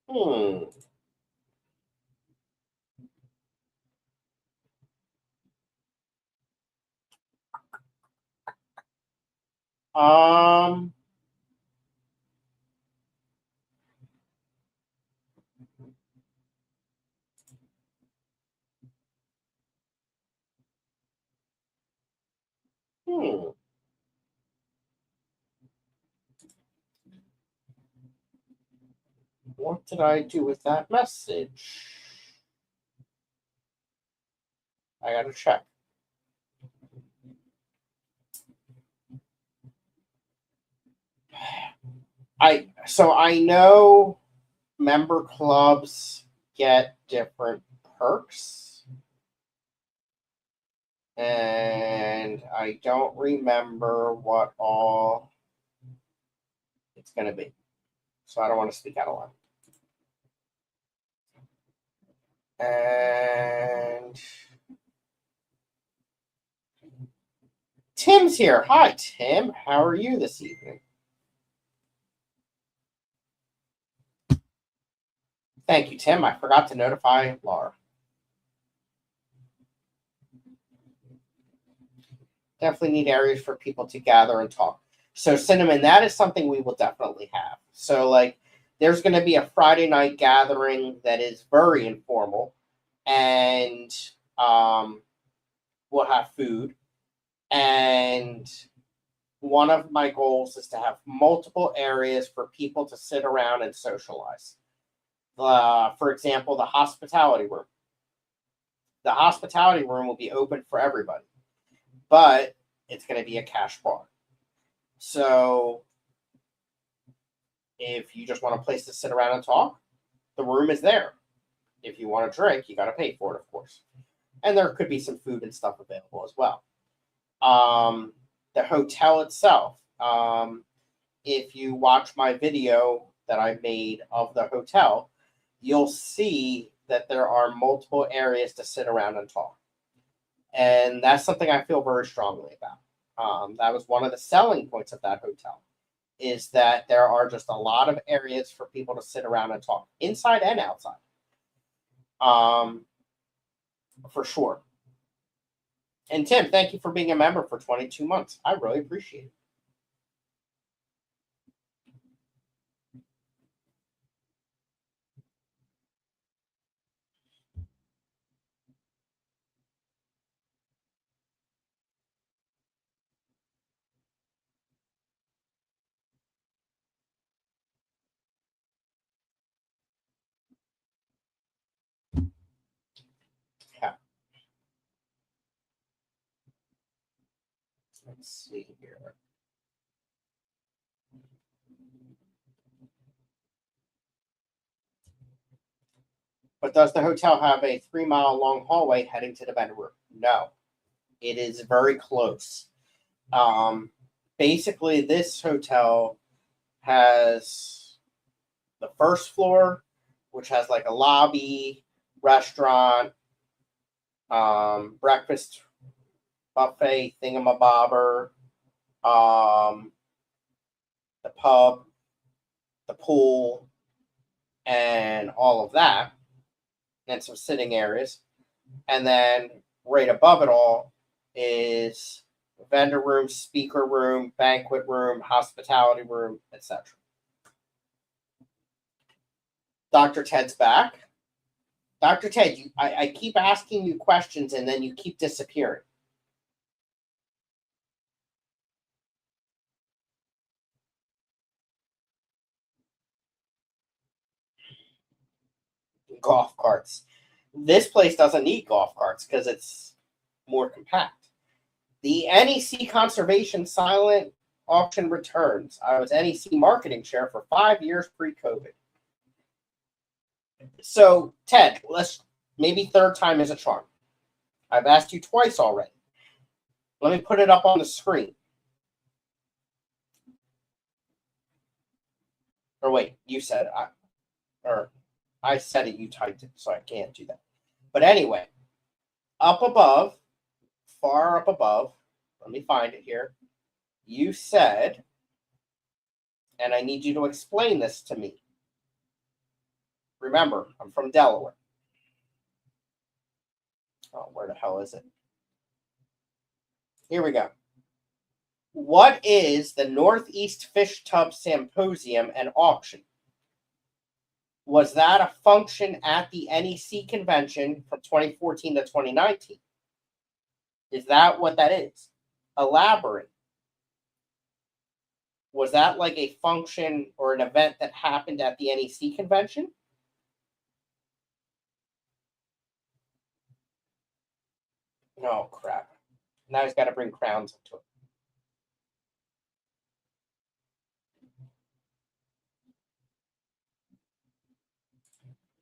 Hmm. Um. Hmm. What did I do with that message? I gotta check. I know member clubs get different perks, and I don't remember what all it's going to be. So I don't want to speak out of line. And Tim's here. Hi, Tim. How are you this evening? Thank you, Tim. I forgot to notify Laura. Definitely need areas for people to gather and talk. So, Cinnamon, that is something we will definitely have. So, like, there's going to be a Friday night gathering that is very informal, and we'll have food. And one of my goals is to have multiple areas for people to sit around and socialize. For example, the hospitality room. The hospitality room will be open for everybody, but it's going to be a cash bar. So if you just want a place to sit around and talk, the room is there. If you want a drink, you got to pay for it, of course. And there could be some food and stuff available as well. The hotel itself, if you watch my video that I made of the hotel, you'll see that there are multiple areas to sit around and talk. And that's something I feel very strongly about. That was one of the selling points of that hotel, is that there are just a lot of areas for people to sit around and talk, inside and outside. For sure. And Tim, thank you for being a member for 22 months. I really appreciate it. Yeah. Let's see here. But does the hotel have a 3 mile long hallway heading to the bedroom? No. It is very close. Um, Basically, this hotel has the first floor, which has like a lobby, restaurant, breakfast buffet thingamabobber, the pub, the pool, and all of that, and some sitting areas. And then right above it all is vendor room, speaker room, banquet room, hospitality room, etc. Dr. Ted's back. Dr. Ted, I keep asking you questions and then you keep disappearing. golf carts. This place doesn't need golf carts because it's more compact. The NEC Conservation Silent Auction returns. I was NEC marketing chair for 5 years pre-COVID. So, Ted, maybe third time is a charm. I've asked you twice already. Let me put it up on the screen. Or wait, you said I said it, you typed it, so I can't do that. But anyway, up above, far up above, let me find it here. You said, and I need you to explain this to me. Remember, I'm from Delaware. Oh, where the hell is it? Here we go. What is the Northeast Fish Tub Symposium and Auction? Was that a function at the NEC convention from 2014 to 2019? Is that what that is? Elaborate. Was that like a function or an event that happened at the NEC convention? Oh, crap. Now he's got to bring crowns into it.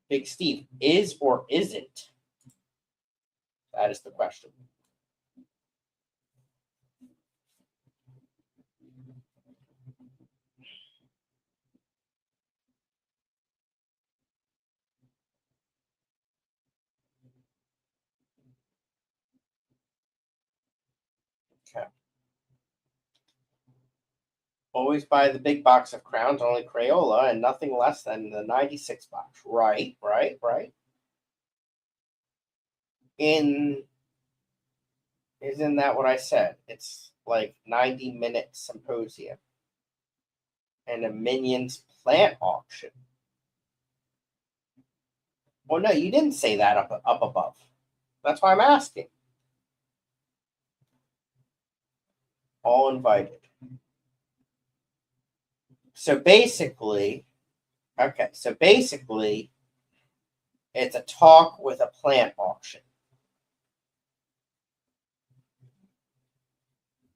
Big Steve, is or isn't? That is the question. Okay. Always buy the big box of crowns, only Crayola, and nothing less than the 96 box. Right. Isn't that what I said? It's like 90-minute symposium and a Minions plant auction. Well, no, you didn't say that up above. That's why I'm asking. All invited. So basically, it's a talk with a plant auction.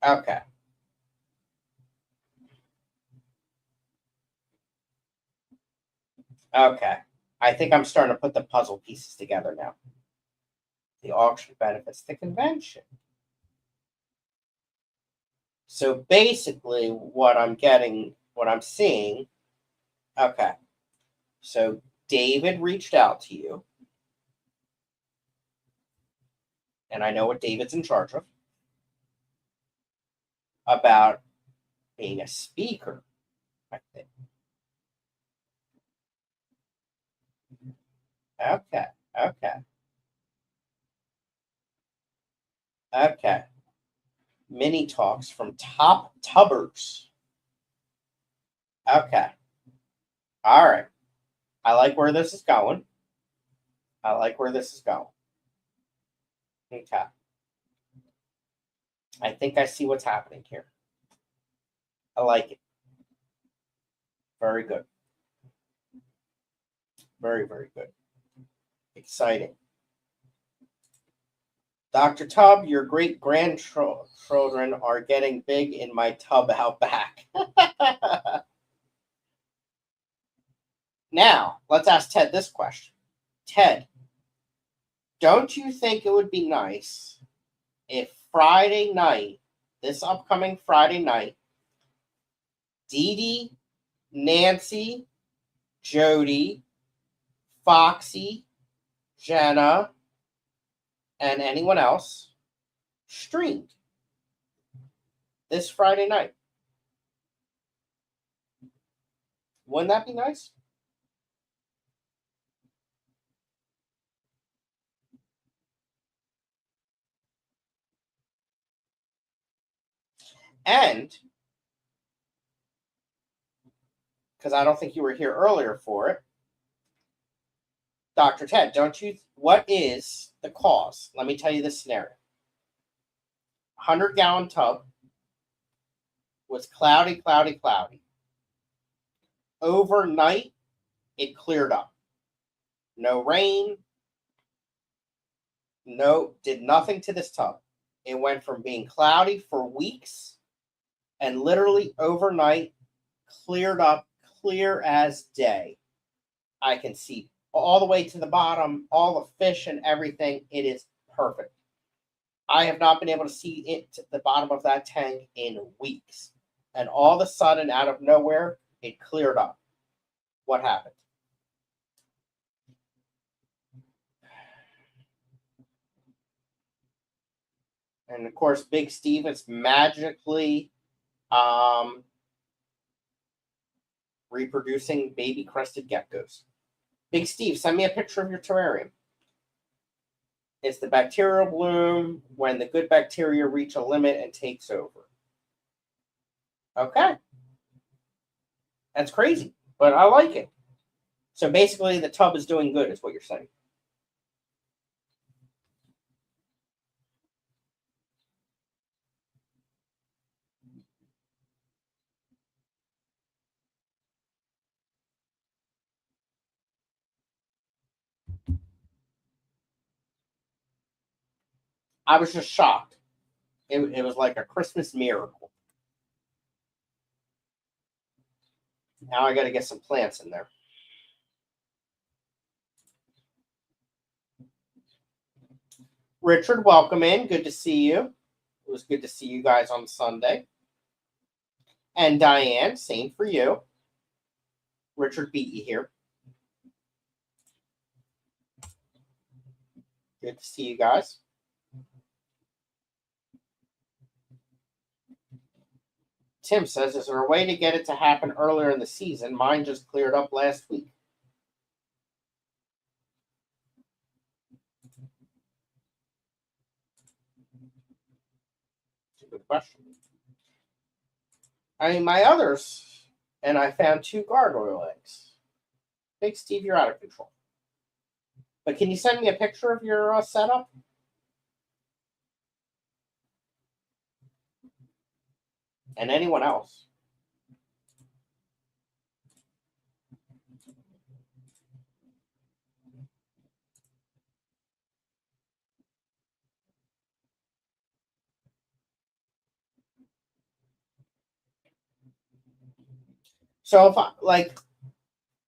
Okay. I think I'm starting to put the puzzle pieces together now. The auction benefits the convention. So basically, what I'm seeing, okay. So David reached out to you, and I know what David's in charge of, about being a speaker, I think. Okay. Mini talks from top tubbers. Okay. All right. I like where this is going. Okay. I think I see what's happening here. I like it. Very good. Very, very good. Exciting. Dr. Tub, your great grandchildren are getting big in my tub out back. Now, let's ask Ted this question. Ted, don't you think it would be nice if Friday night, this upcoming Friday night, Dee Dee, Nancy, Jody, Foxy, Jenna, and anyone else streamed this Friday night? Wouldn't that be nice? And because I don't think you were here earlier for it, Dr. Ted, what is the cause? Let me tell you the scenario. 100-gallon tub was cloudy. Overnight, it cleared up. No rain. No, did nothing to this tub. It went from being cloudy for weeks and literally overnight cleared up, clear as day. I can see all the way to the bottom, all the fish and everything. It is perfect. I have not been able to see it to the bottom of that tank in weeks. And all of a sudden, out of nowhere, it cleared up. What happened? And of course, Big Steve is magically reproducing baby crested geckos. Big Steve, send me a picture of your terrarium. It's the bacterial bloom when the good bacteria reach a limit and takes over. Okay. That's crazy, but I like it. So basically, the tub is doing good, is what you're saying. I was just shocked. It was like a Christmas miracle. Now I got to get some plants in there. Richard, welcome in. Good to see you. It was good to see you guys on Sunday. And Diane, same for you. Richard beat you here. Good to see you guys. Tim says, is there a way to get it to happen earlier in the season? Mine just cleared up last week. It's a good question. I mean, my others, and I found 2 gargoyle eggs. Big Steve, you're out of control. But can you send me a picture of your setup? And anyone else? So if I like,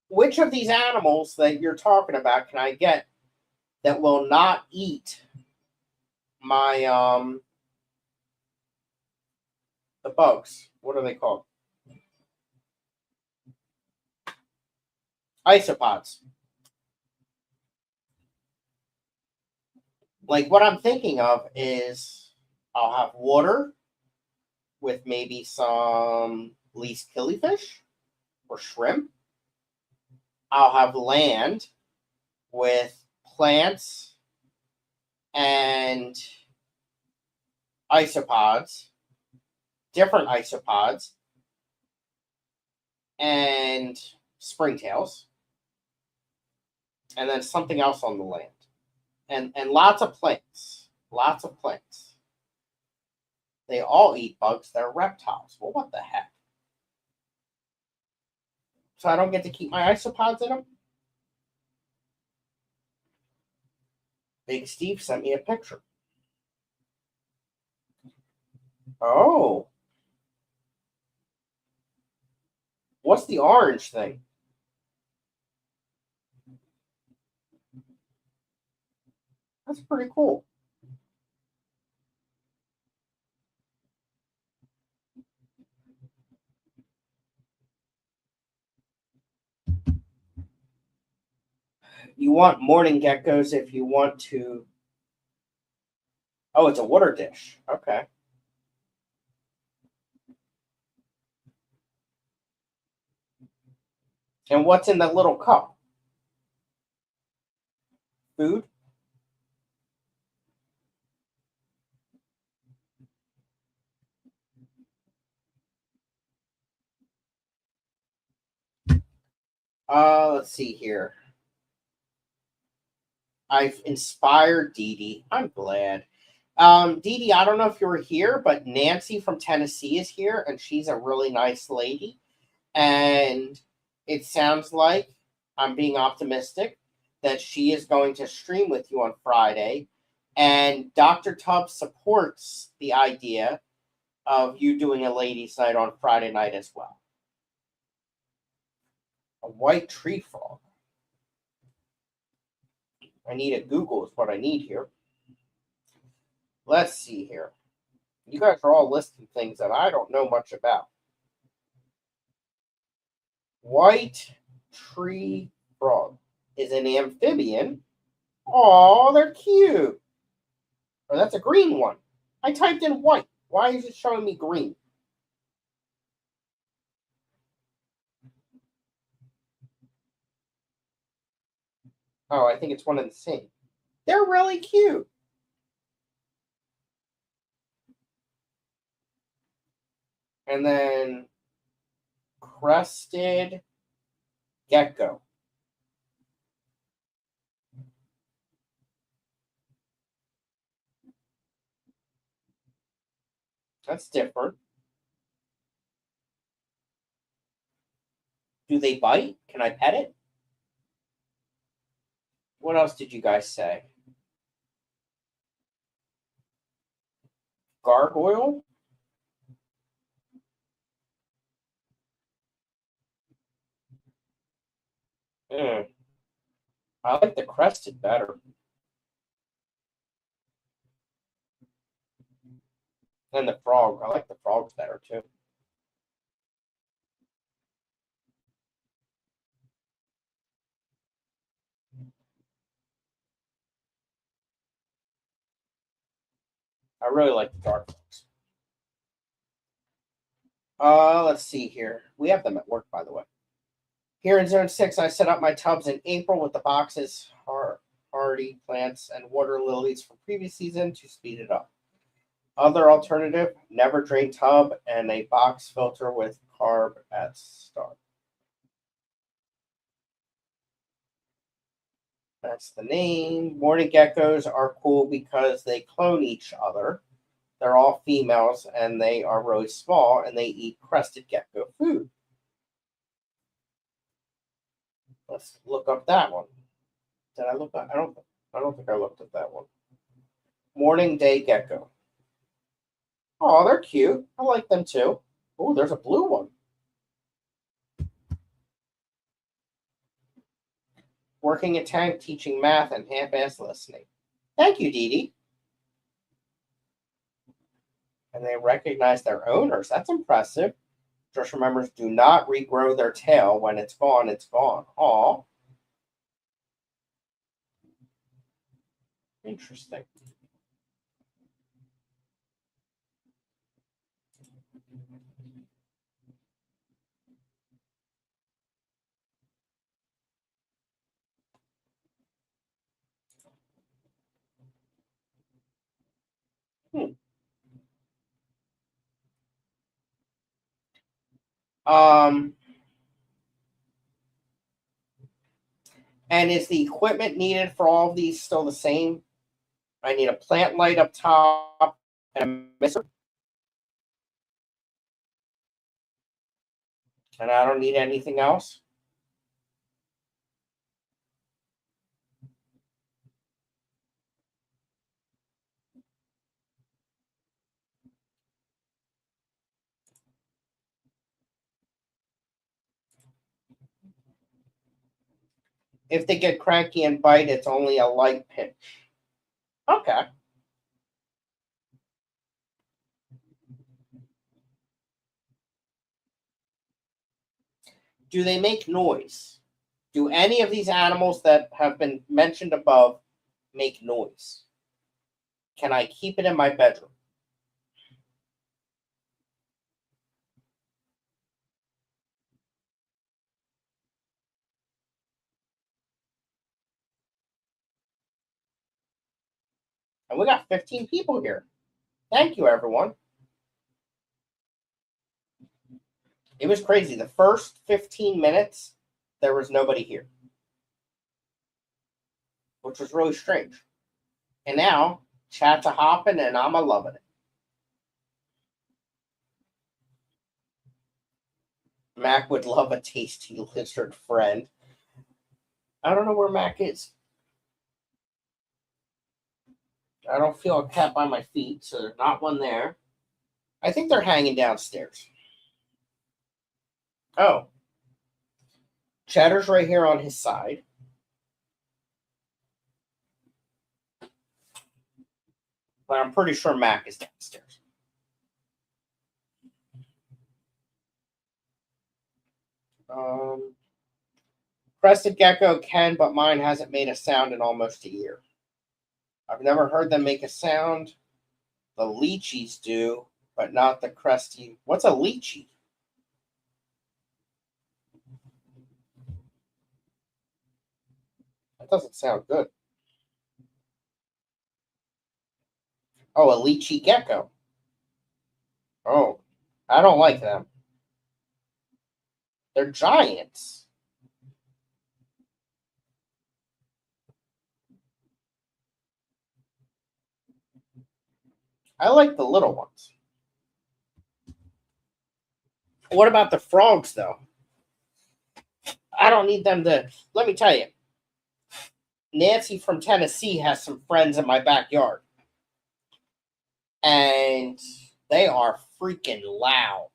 which of these animals that you're talking about can I get that will not eat my the bugs? What are they called? Isopods. Like what I'm thinking of is I'll have water with maybe some least killifish or shrimp. I'll have land with plants and isopods, different isopods, and springtails, and then something else on the land. And lots of plants. Lots of plants. They all eat bugs. They're reptiles. Well, what the heck? So I don't get to keep my isopods in them? Big Steve sent me a picture. Oh. What's the orange thing? That's pretty cool. You want morning geckos if you want to. Oh, it's a water dish. Okay. And what's in the little cup? Food? Let's see here. I've inspired Dee Dee. I'm glad. Dee Dee, I don't know if you were here, but Nancy from Tennessee is here, and she's a really nice lady. And it sounds like I'm being optimistic that she is going to stream with you on Friday, and Dr. Tubbs supports the idea of you doing a ladies' night on Friday night as well. A white tree frog. I need a Google is what I need here. Let's see here. You guys are all listing things that I don't know much about. White tree frog is an amphibian. Oh, they're cute. Or that's a green one. I typed in white. Why is it showing me green? Oh, I think it's one and the same. They're really cute. And then crested gecko. That's different. Do they bite? Can I pet it? What else did you guys say? Gargoyle? I like the crested better. And the frog. I like the frogs better too. I really like the dark frogs. Let's see here. We have them at work, by the way. Here in Zone 6, I set up my tubs in April with the boxes, hardy plants, and water lilies from previous season to speed it up. Other alternative, never drain tub and a box filter with carb at start. That's the name. Morning geckos are cool because they clone each other. They're all females and they are really small and they eat crested gecko food. Let's look up that one. Did I look up? I don't think I looked at that one. Morning day gecko. Oh, they're cute. I like them too. Oh, there's a blue one. Working a tank, teaching math, and half-ass listening. Thank you, Dee Dee. And they recognize their owners. That's impressive. Just remembers, do not regrow their tail. When it's gone, it's gone. Aw. Interesting. Hmm. And is the equipment needed for all of these still the same? I need a plant light up top and a mister. And I don't need anything else. If they get cranky and bite, it's only a light pinch. Okay. Do they make noise? Do any of these animals that have been mentioned above make noise? Can I keep it in my bedroom? And we got 15 people here. Thank you, everyone. It was crazy. The first 15 minutes, there was nobody here, which was really strange. And now, chat's a hopping, and I'm a loving it. Mac would love a tasty lizard friend. I don't know where Mac is. I don't feel a cat by my feet, so there's not one there. I think they're hanging downstairs. Oh, Cheddar's right here on his side. But I'm pretty sure Mac is downstairs. Crested gecko can, but mine hasn't made a sound in almost a year. I've never heard them make a sound. The lychees do, but not the cresty. What's a lychee? That doesn't sound good. Oh, a lychee gecko. Oh, I don't like them. They're giants. I like the little ones. What about the frogs, though? I don't need them to. Let me tell you, Nancy from Tennessee has some friends in my backyard, and they are freaking loud.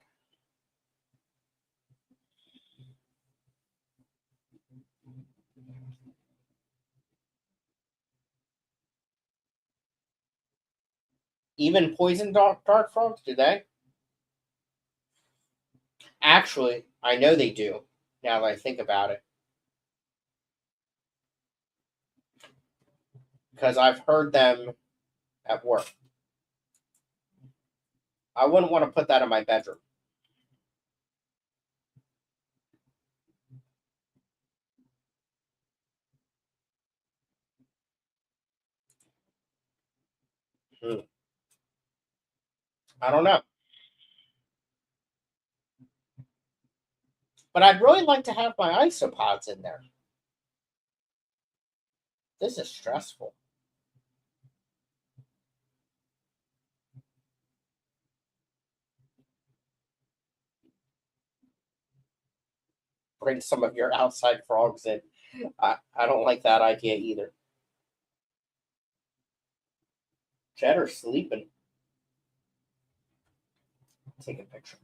Even poison dart frogs, do they? Actually, I know they do. Now that I think about it, because I've heard them at work. I wouldn't want to put that in my bedroom. Hmm. I don't know, but I'd really like to have my isopods in there. This is stressful. Bring some of your outside frogs in. I don't like that idea either. Cheddar's sleeping. Take a picture.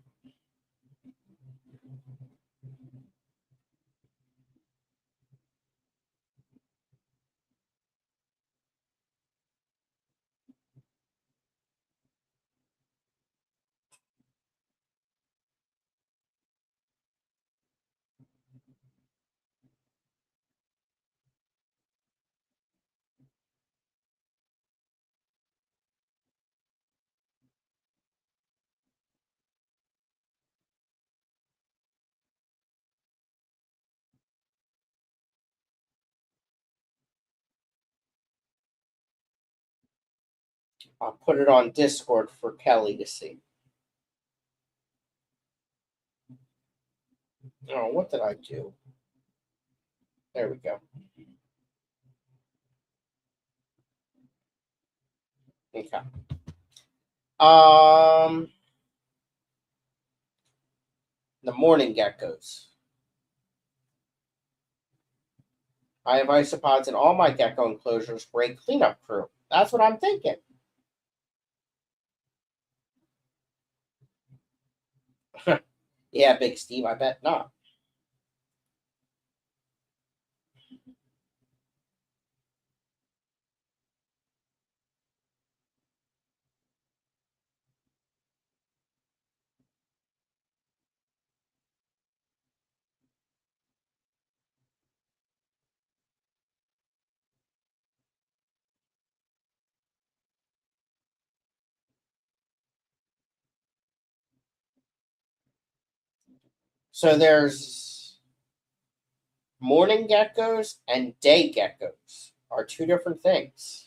I'll put it on Discord for Kelly to see. Oh, what did I do? There we go. Okay. Um, the morning geckos. I have isopods in all my gecko enclosures for a cleanup crew. That's what I'm thinking. Yeah, Big Steve, I bet not. So there's morning geckos and day geckos are two different things.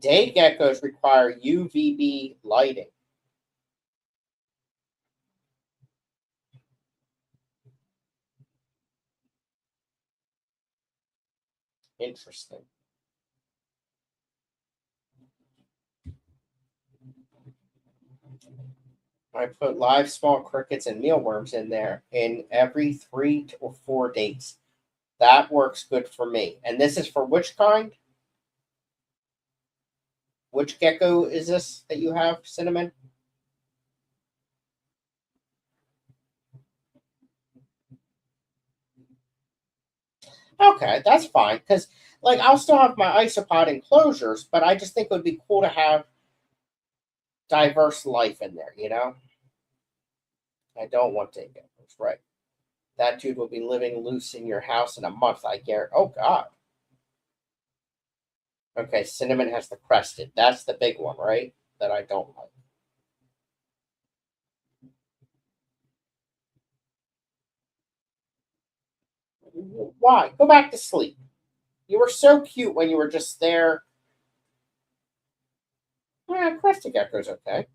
Day geckos require UVB lighting. Interesting. I put live small crickets and mealworms in there in every 3 or 4 days. That works good for me. And this is for which kind? Which gecko is this that you have, Cinnamon? Okay, that's fine. Because, like, I'll still have my isopod enclosures, but I just think it would be cool to have diverse life in there, you know? I don't want day geckos, right? That dude will be living loose in your house in a month, I guarantee. Oh, God. Okay, Cinnamon has the crested. That's the big one, right? That I don't like. Why? Go back to sleep. You were so cute when you were just there. Crested gecko's okay.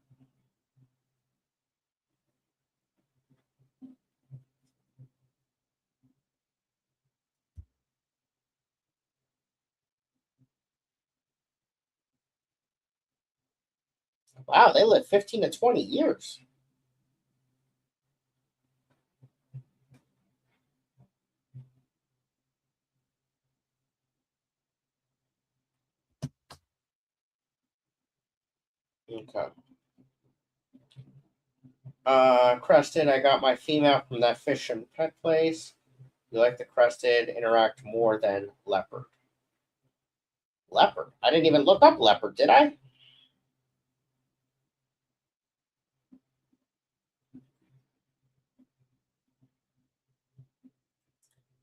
Wow, they live 15 to 20 years. Okay. Crested, I got my female from that fish and pet place. You like the crested interact more than leopard. Leopard? I didn't even look up leopard, did I?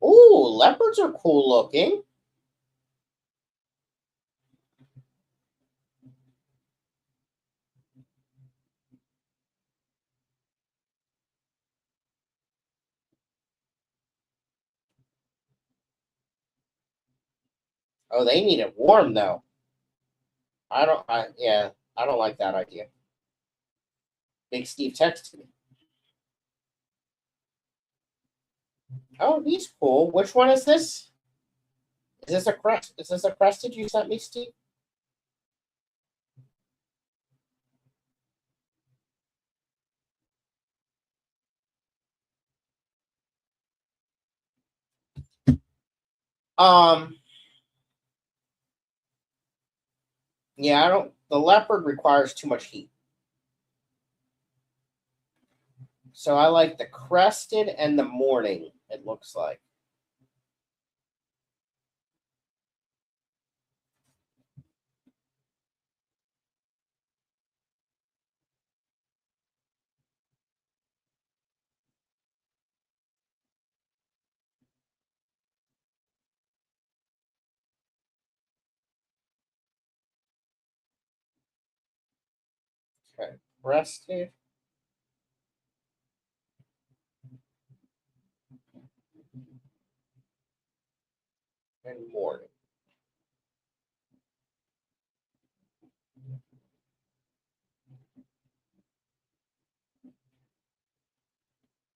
Ooh, leopards are cool looking. Oh, they need it warm though. I don't like that idea. Big Steve texted me. Oh, he's cool. Which one is this? Is this a crest? Is this a crested you sent me, Steve? Um, yeah, I don't. The leopard requires too much heat, so I like the crested and the morning. It looks like. Okay, crested and morning.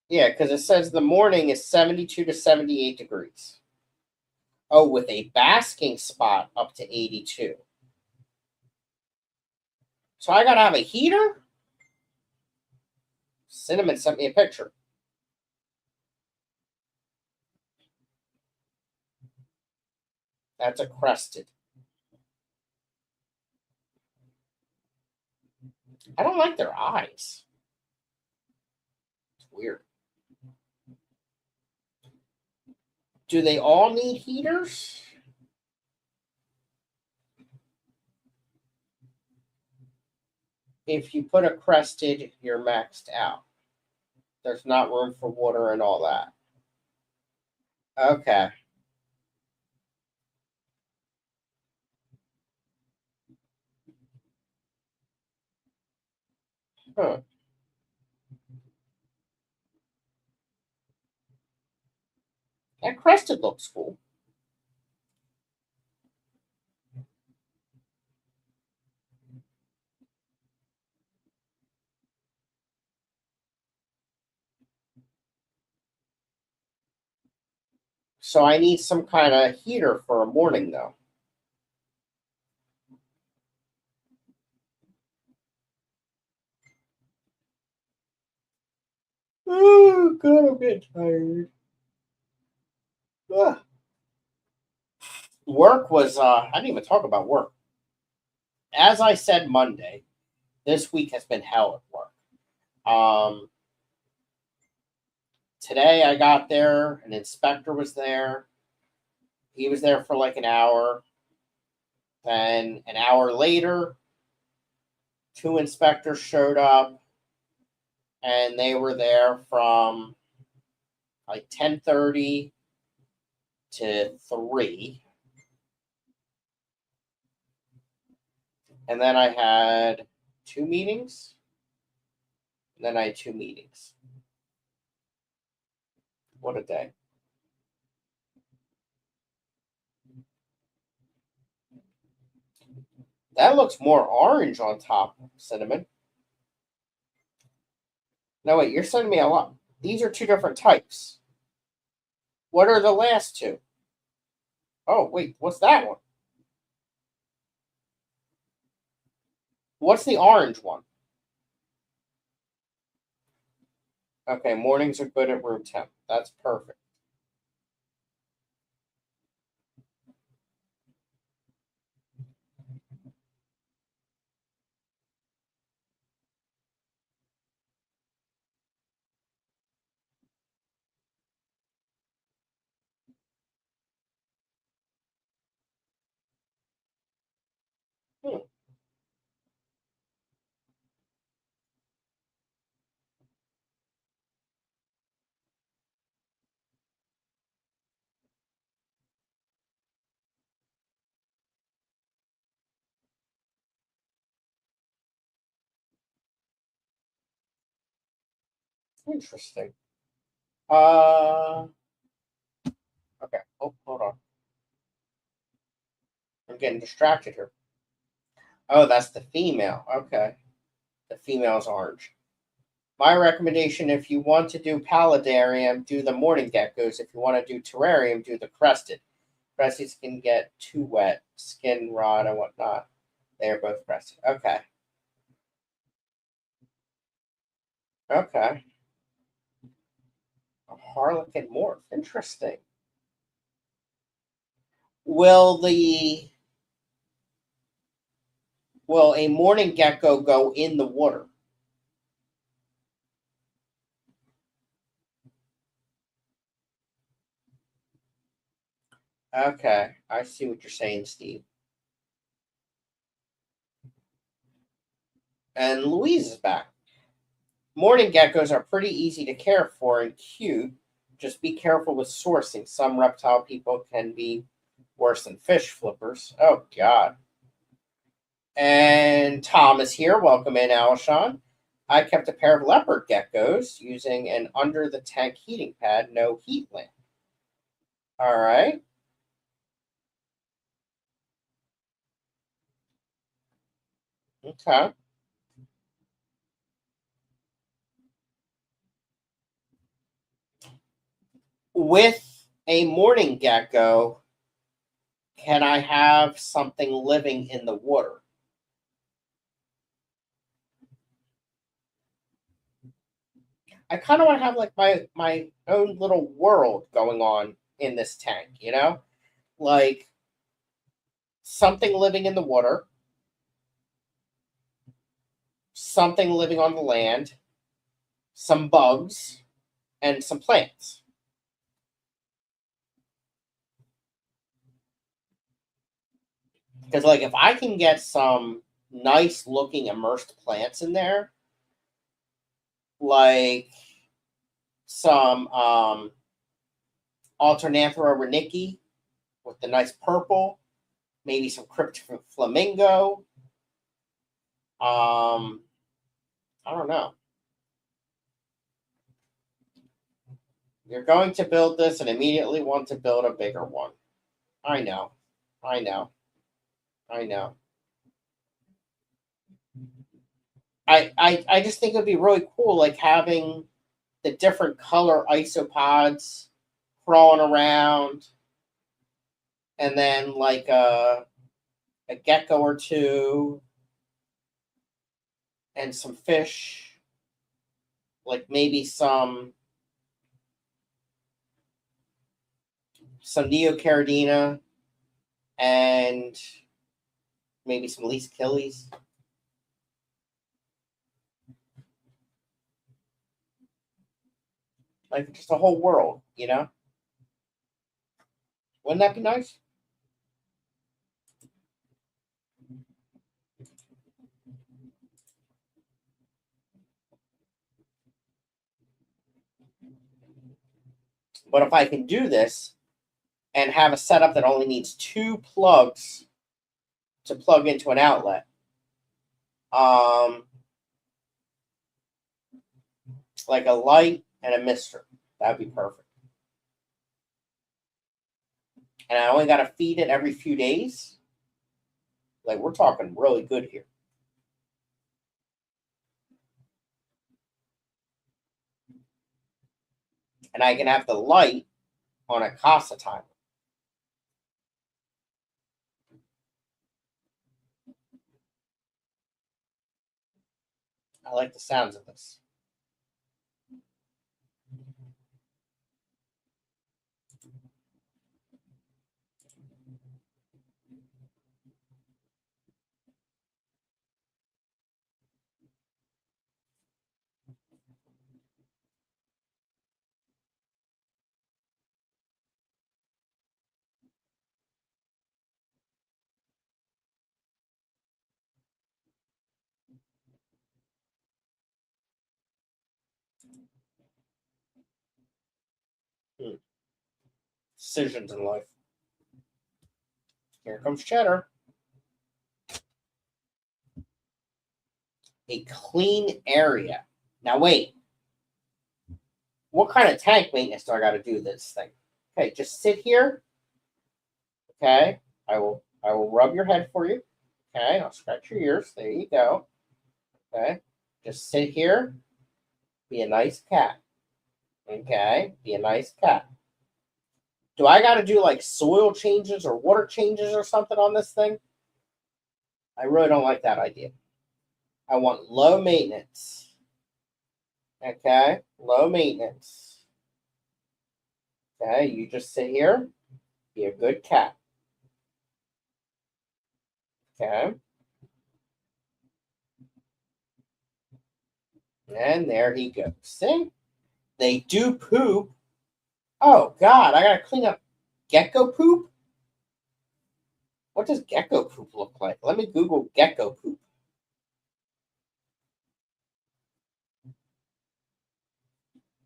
Yeah, because it says the morning is 72 to 78 degrees. Oh, with a basking spot up to 82. So I gotta have a heater? Cinnamon sent me a picture. That's a crested. I don't like their eyes. It's weird. Do they all need heaters? If you put a crested, you're maxed out. There's not room for water and all that. Okay. Huh. That crested looks cool. So I need some kind of heater for a morning, though. Oh, God, I'm getting tired. Ugh. Work was, I didn't even talk about work. As I said Monday, this week has been hell at work. Today I got there, an inspector was there. He was there for like an hour. Then an hour later, two inspectors showed up, and they were there from like 10:30 to 3. And then I had two meetings. And then I had two meetings. What a day. That looks more orange on top, Cinnamon. No, wait, you're sending me a lot. These are two different types. What are the last two? Oh, wait, what's that one? What's the orange one? Okay, mornings are good at room temp. That's perfect. Hmm. Interesting. Okay. Oh, hold on. I'm getting distracted here. Oh, that's the female. Okay. The female's orange. My recommendation, if you want to do paludarium, do the morning geckos. If you want to do terrarium, do the crested. Cresteds can get too wet, skin rot and whatnot. They are both crested. Okay. Okay. A harlequin morph. Interesting. Will the will a morning gecko go in the water? Okay, I see what you're saying, Steve. And Louise is back. Morning geckos are pretty easy to care for and cute. Just be careful with sourcing. Some reptile people can be worse than fish flippers. Oh, God. And Tom is here. Welcome in, Alshon. I kept a pair of leopard geckos using an under the tank heating pad, no heat lamp. All right. Okay. With a morning gecko, can I have something living in the water? I kind of want to have like my own little world going on in this tank, like something living in the water, something living on the land, some bugs, and some plants. Because like if I can get some nice looking immersed plants in there, like some Alternanthera renicki with the nice purple, maybe some crypt flamingo. I don't know. You're going to build this and immediately want to build a bigger one. I know. I know. I know. I just think it would be really cool, like having the different color isopods crawling around, and then like a gecko or two, and some fish, like maybe some neocaridina, and maybe some least Achilles. Like just a whole world, you know? Wouldn't that be nice? But if I can do this and have a setup that only needs 2 plugs to plug into an outlet, like a light and a mister, that'd be perfect. And I only got to feed it every few days. Like, we're talking really good here. And I can have the light on a Casa timer. I like the sounds of this. Decisions in life. Here comes Cheddar. A clean area. Now wait. What kind of tank maintenance do I got to do this thing? Okay, just sit here. Okay, I will rub your head for you. Okay, I'll scratch your ears. There you go. Okay, just sit here. Be a nice cat. Okay, be a nice cat. Do I got to do like soil changes or water changes or something on this thing? I really don't like that idea. I want low maintenance. Okay, low maintenance. Okay, you just sit here. Be a good cat. Okay. And there he goes. See? They do poop. Oh, God, I got to clean up gecko poop? What does gecko poop look like? Let me Google gecko poop.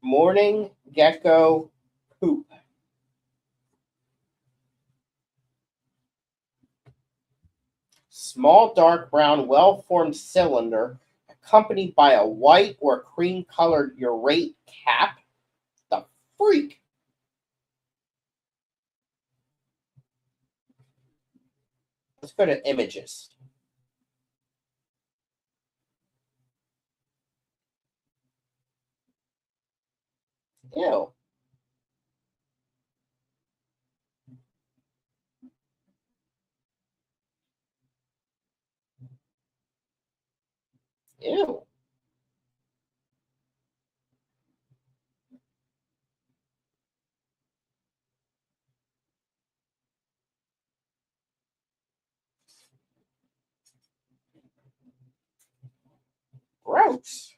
Morning gecko poop. Small, dark brown, well-formed cylinder accompanied by a white or cream-colored urate cap. The freak? Let's go to images. Ew. Ew. Gross.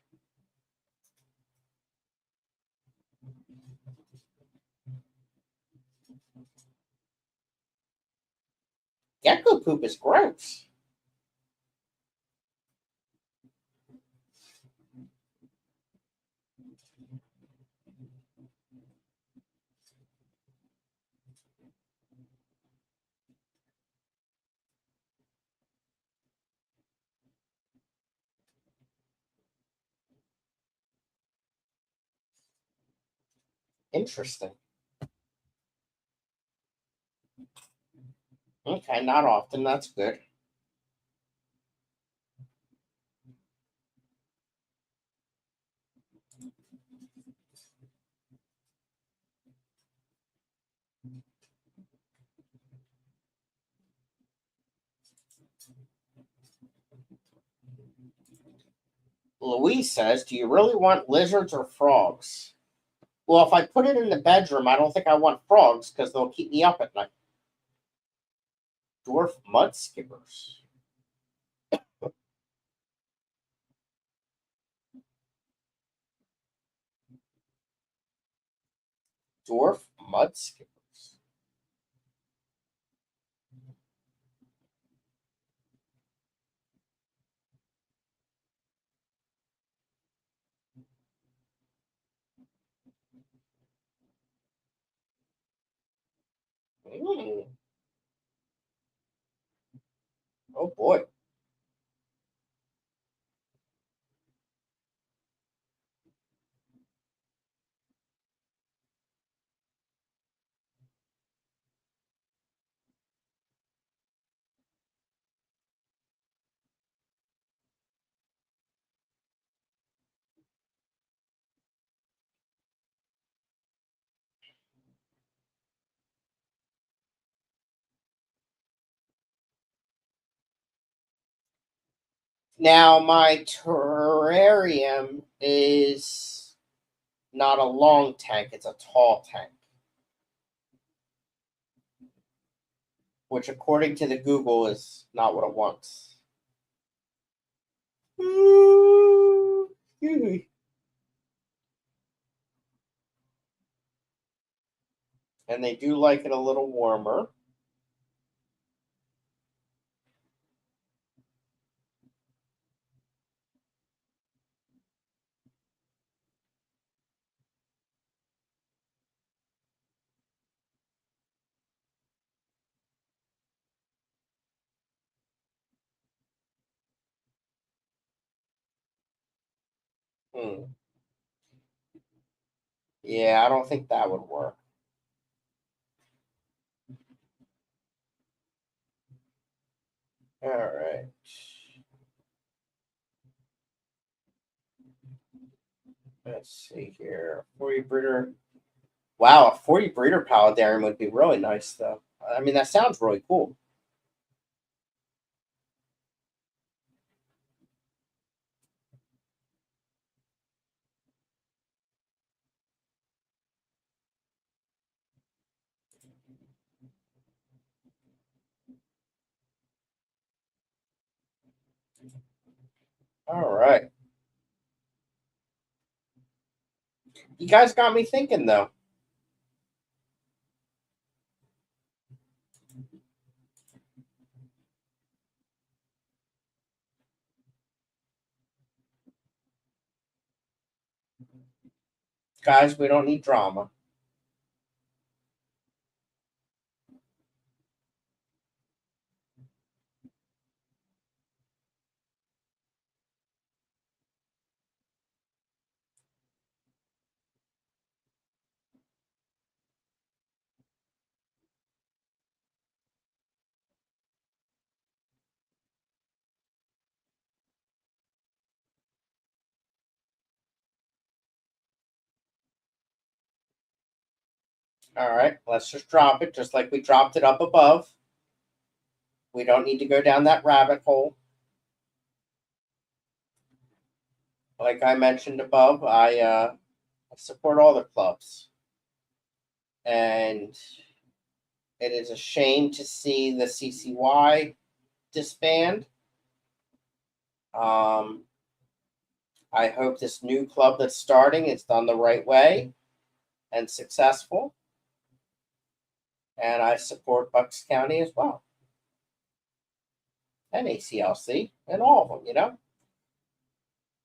Gecko poop is gross. Interesting. Okay, not often. That's good. Louise says, do you really want lizards or frogs? Well, if I put it in the bedroom, I don't think I want frogs because they'll keep me up at night. Dwarf mud skippers. Dwarf mud skippers. Mm. Oh boy. Now, my terrarium is not a long tank, it's a tall tank. Which, according to the Google, is not what it wants. And they do like it a little warmer. Hmm. Yeah, I don't think that would work. All right. Let's see here. 40 breeder. Wow, a 40 breeder paludarium would be really nice, though. I mean, that sounds really cool. All right. You guys got me thinking, though. Guys, we don't need drama. All right, let's just drop it just like we dropped it up above. We don't need to go down that rabbit hole. Like I mentioned above, I support all the clubs. And it is a shame to see the CCY disband. Um, I hope this new club that's starting is done the right way and successful. And I support Bucks County as well. And ACLC and all of them, you know.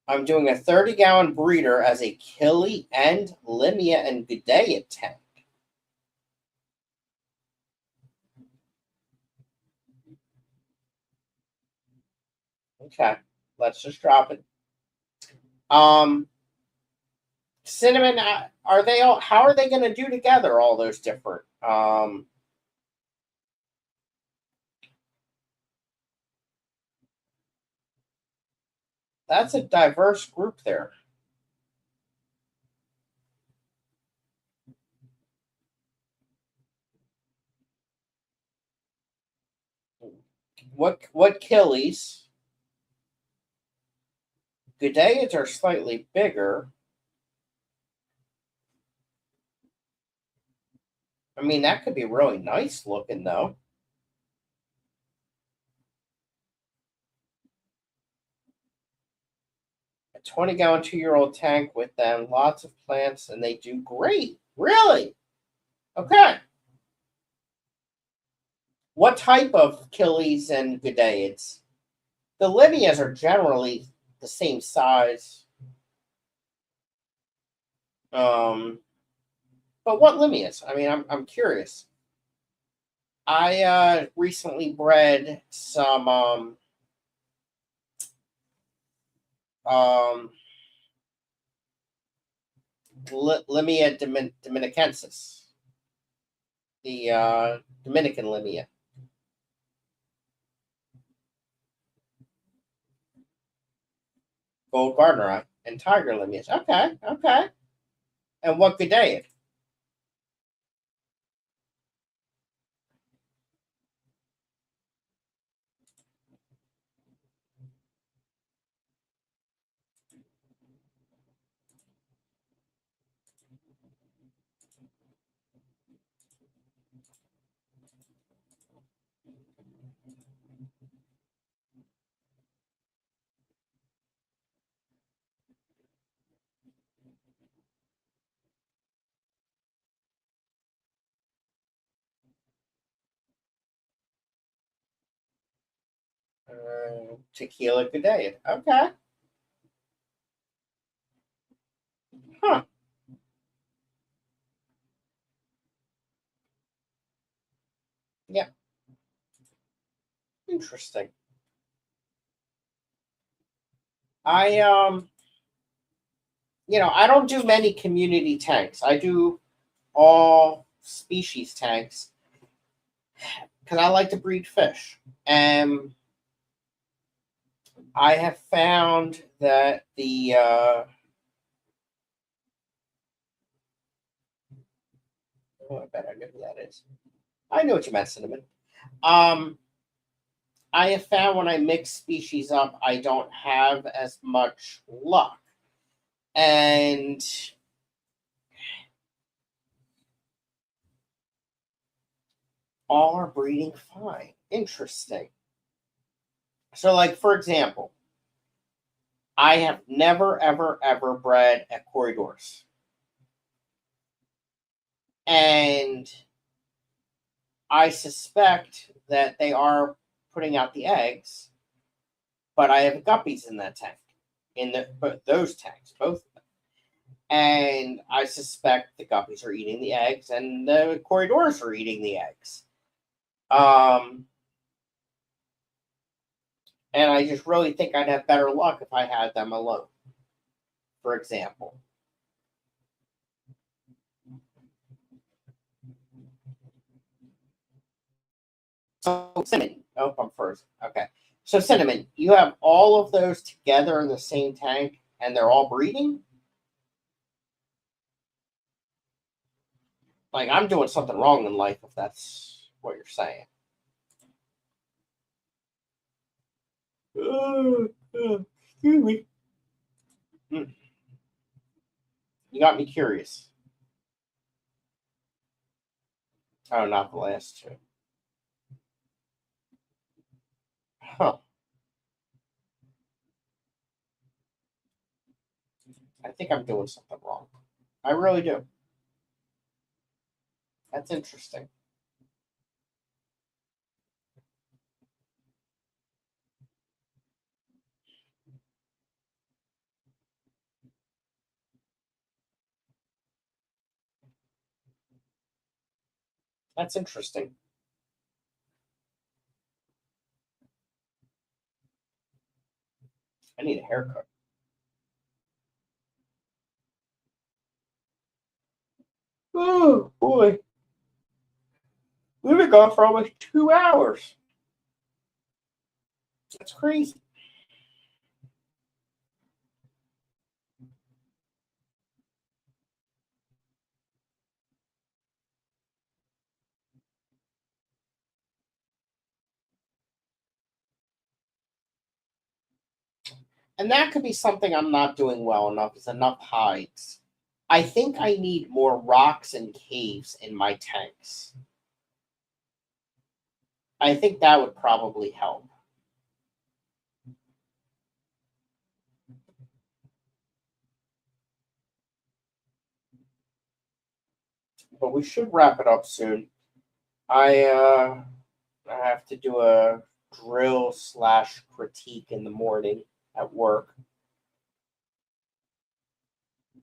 I'm doing a 30-gallon breeder as a Killy and Limia and Gudea tank. Okay, let's just drop it. Cinnamon, are they all? How are they going to do together all those different? That's a diverse group there. What Killies? Gudeids are slightly bigger. I mean, that could be really nice looking, though. A 20-gallon 2-year-old tank with them, lots of plants, and they do great. Really? Okay. What type of Achilles and Gudeids? The Lineas are generally the same size. But what Lineas? I mean, I'm curious. I recently bred some Limia dominicensis, the Dominican Limia. Gold Gardener and Tiger Limias. Okay, okay. And what Gudeiad? Tequila Gudeiad. Okay. Huh. Yeah. Interesting. I I don't do many community tanks. I do all species tanks because I like to breed fish. And I have found that the I bet I know who that is. I know what you meant, cinnamon. Um, I have found when I mix species up, I don't have as much luck, and all are breeding fine. Interesting. So, like for example, I have never, ever, ever bred at corridors, and I suspect that they are putting out the eggs, but I have guppies in that tank, in those tanks, both of them. And I suspect the guppies are eating the eggs, and the corridors are eating the eggs. Um, and I just really think I'd have better luck if I had them alone, for example. So, cinnamon. Oh, I'm first. Okay. So, cinnamon, you have all of those together in the same tank, and they're all breeding? Like, I'm doing something wrong in life if that's what you're saying. Excuse me. Hmm. You got me curious. Oh, not the last two. Huh. I think I'm doing something wrong. I really do. That's interesting. That's interesting. I need a haircut. Oh, boy. We've been gone for almost 2 hours. That's crazy. And that could be something I'm not doing well enough, is enough hides. I think I need more rocks and caves in my tanks. I think that would probably help. But we should wrap it up soon. I have to do a drill slash critique in the morning at work.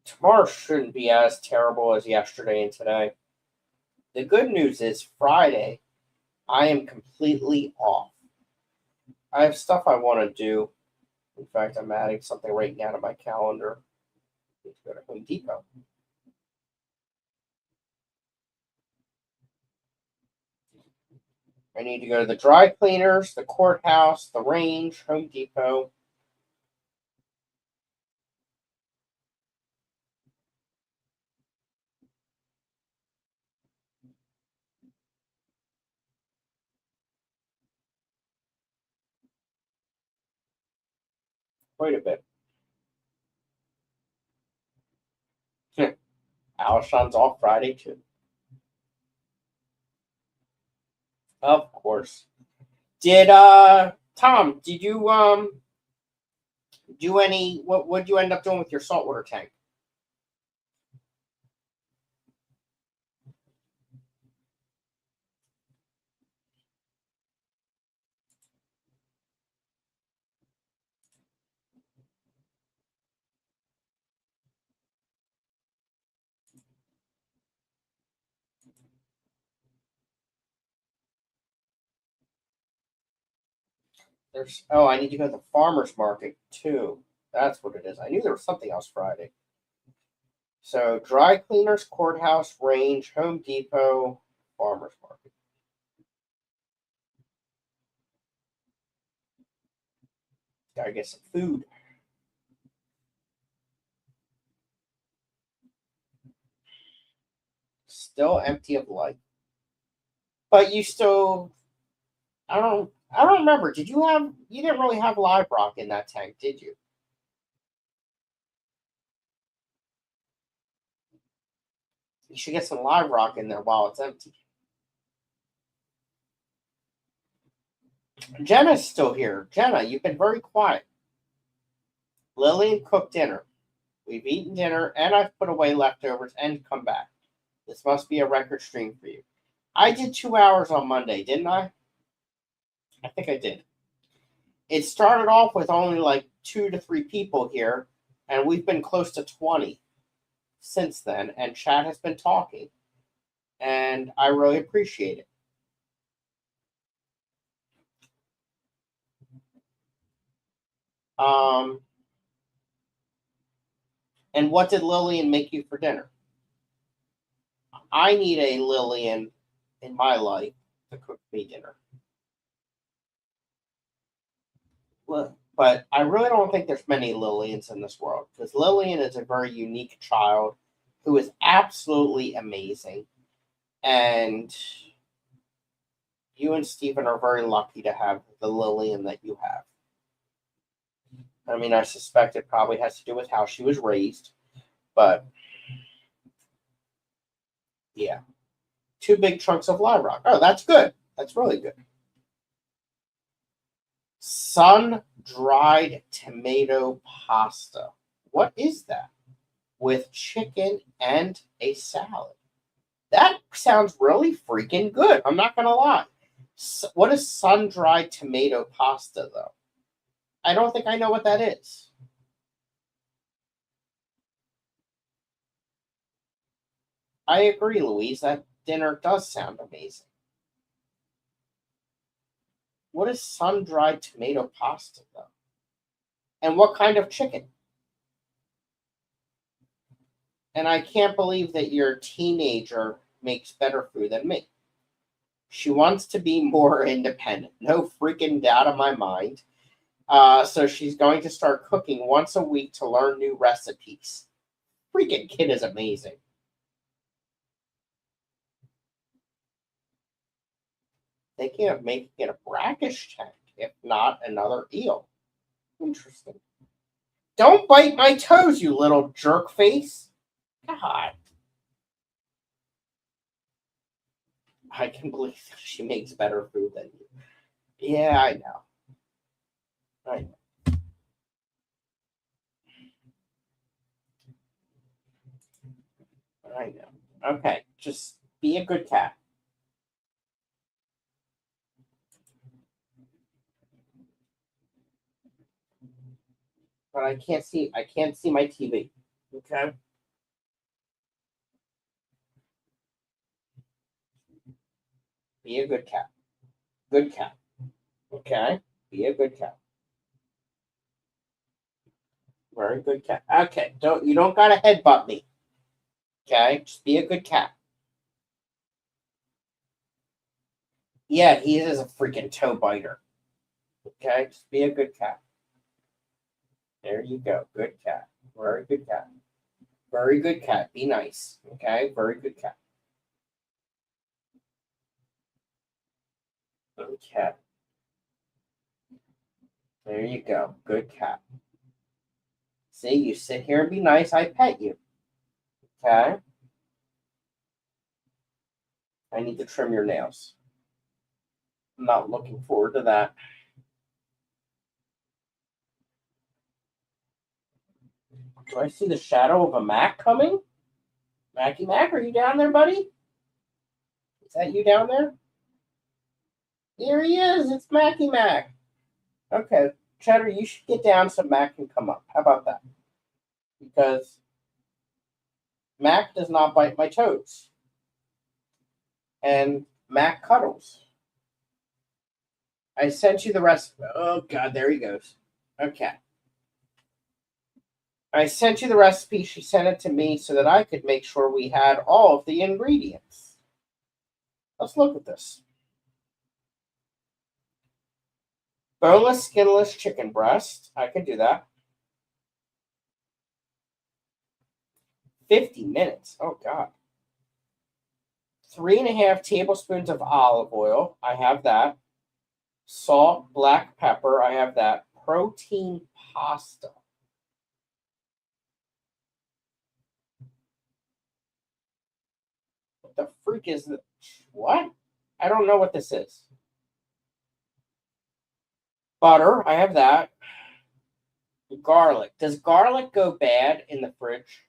Tomorrow shouldn't be as terrible as yesterday and today. The good news is Friday, I am completely off. I have stuff I want to do. In fact, I'm adding something right now to my calendar. I need to go to Home Depot. I need to go to the dry cleaners, the courthouse, the range, Home Depot. Quite a bit. Alshon's off Friday too. Of course. Did Tom, did you do any what'd you end up doing with your saltwater tank? I need to go to the farmer's market too. That's what it is. I knew there was something else Friday. So dry cleaners, courthouse, range, Home Depot, farmer's market. Gotta get some food. Still empty of life. But you still I don't remember. You didn't really have live rock in that tank, did you? You should get some live rock in there while it's empty. Jenna's still here. Jenna, you've been very quiet. Lillian cooked dinner. We've eaten dinner, and I've put away leftovers and come back. This must be a record stream for you. I did 2 hours on Monday, didn't I? I think I did. It started off with only like 2 to 3 people here, and we've been close to 20 since then, and chat has been talking, and I really appreciate it. Um, and what did Lillian make you for dinner? I need a Lillian in my life to cook me dinner. But I really don't think there's many Lillians in this world because Lillian is a very unique child who is absolutely amazing. And you and Stephen are very lucky to have the Lillian that you have. I mean, I suspect it probably has to do with how she was raised, but yeah. 2 big chunks of live rock. Oh, that's good. That's really good. Sun dried tomato pasta. What is that? With chicken and a salad. That sounds really freaking good. I'm not going to lie. What is sun dried tomato pasta, though? I don't think I know what that is. I agree, Louise. That dinner does sound amazing. What is sun dried tomato pasta, though? And what kind of chicken? And I can't believe that your teenager makes better food than me. She wants to be more independent. No freaking doubt in my mind. So she's going to start cooking once a week to learn new recipes. Freaking kid is amazing. Thinking of making it a brackish tank, if not another eel. Interesting. Don't bite my toes, you little jerk face. God. I can believe she makes better food than you. Yeah, I know. I know. I know. Okay, just be a good cat. But I can't see. I can't see my TV. Okay. Be a good cat. Good cat. Okay. Be a good cat. Very good cat. Okay. You don't gotta headbutt me. Okay. Just be a good cat. Yeah, he is a freaking toe biter. Okay. Just be a good cat. There you go. Good cat. Very good cat. Very good cat. Be nice. Okay. Very good cat. Good cat. There you go. Good cat. See, you sit here and be nice. I pet you. Okay. I need to trim your nails. I'm not looking forward to that. Do I see the shadow of a Mac coming? Mackie Mac, are you down there, buddy? Is that you down there? Here he is. It's Mackie Mac. Okay, Cheddar, you should get down so Mac can come up. How about that? Because Mac does not bite my toes. And Mac cuddles. I sent you the recipe. Oh, God, there he goes. Okay. I sent you the recipe. She sent it to me so that I could make sure we had all of the ingredients. Let's look at this. Boneless, skinless chicken breast. I can do that. 50 minutes. Oh, God. 3.5 tablespoons of olive oil. I have that. Salt, black pepper. I have that. Protein pasta. What the freak is this? What? I don't know what this is. Butter. I have that. Garlic. Does garlic go bad in the fridge?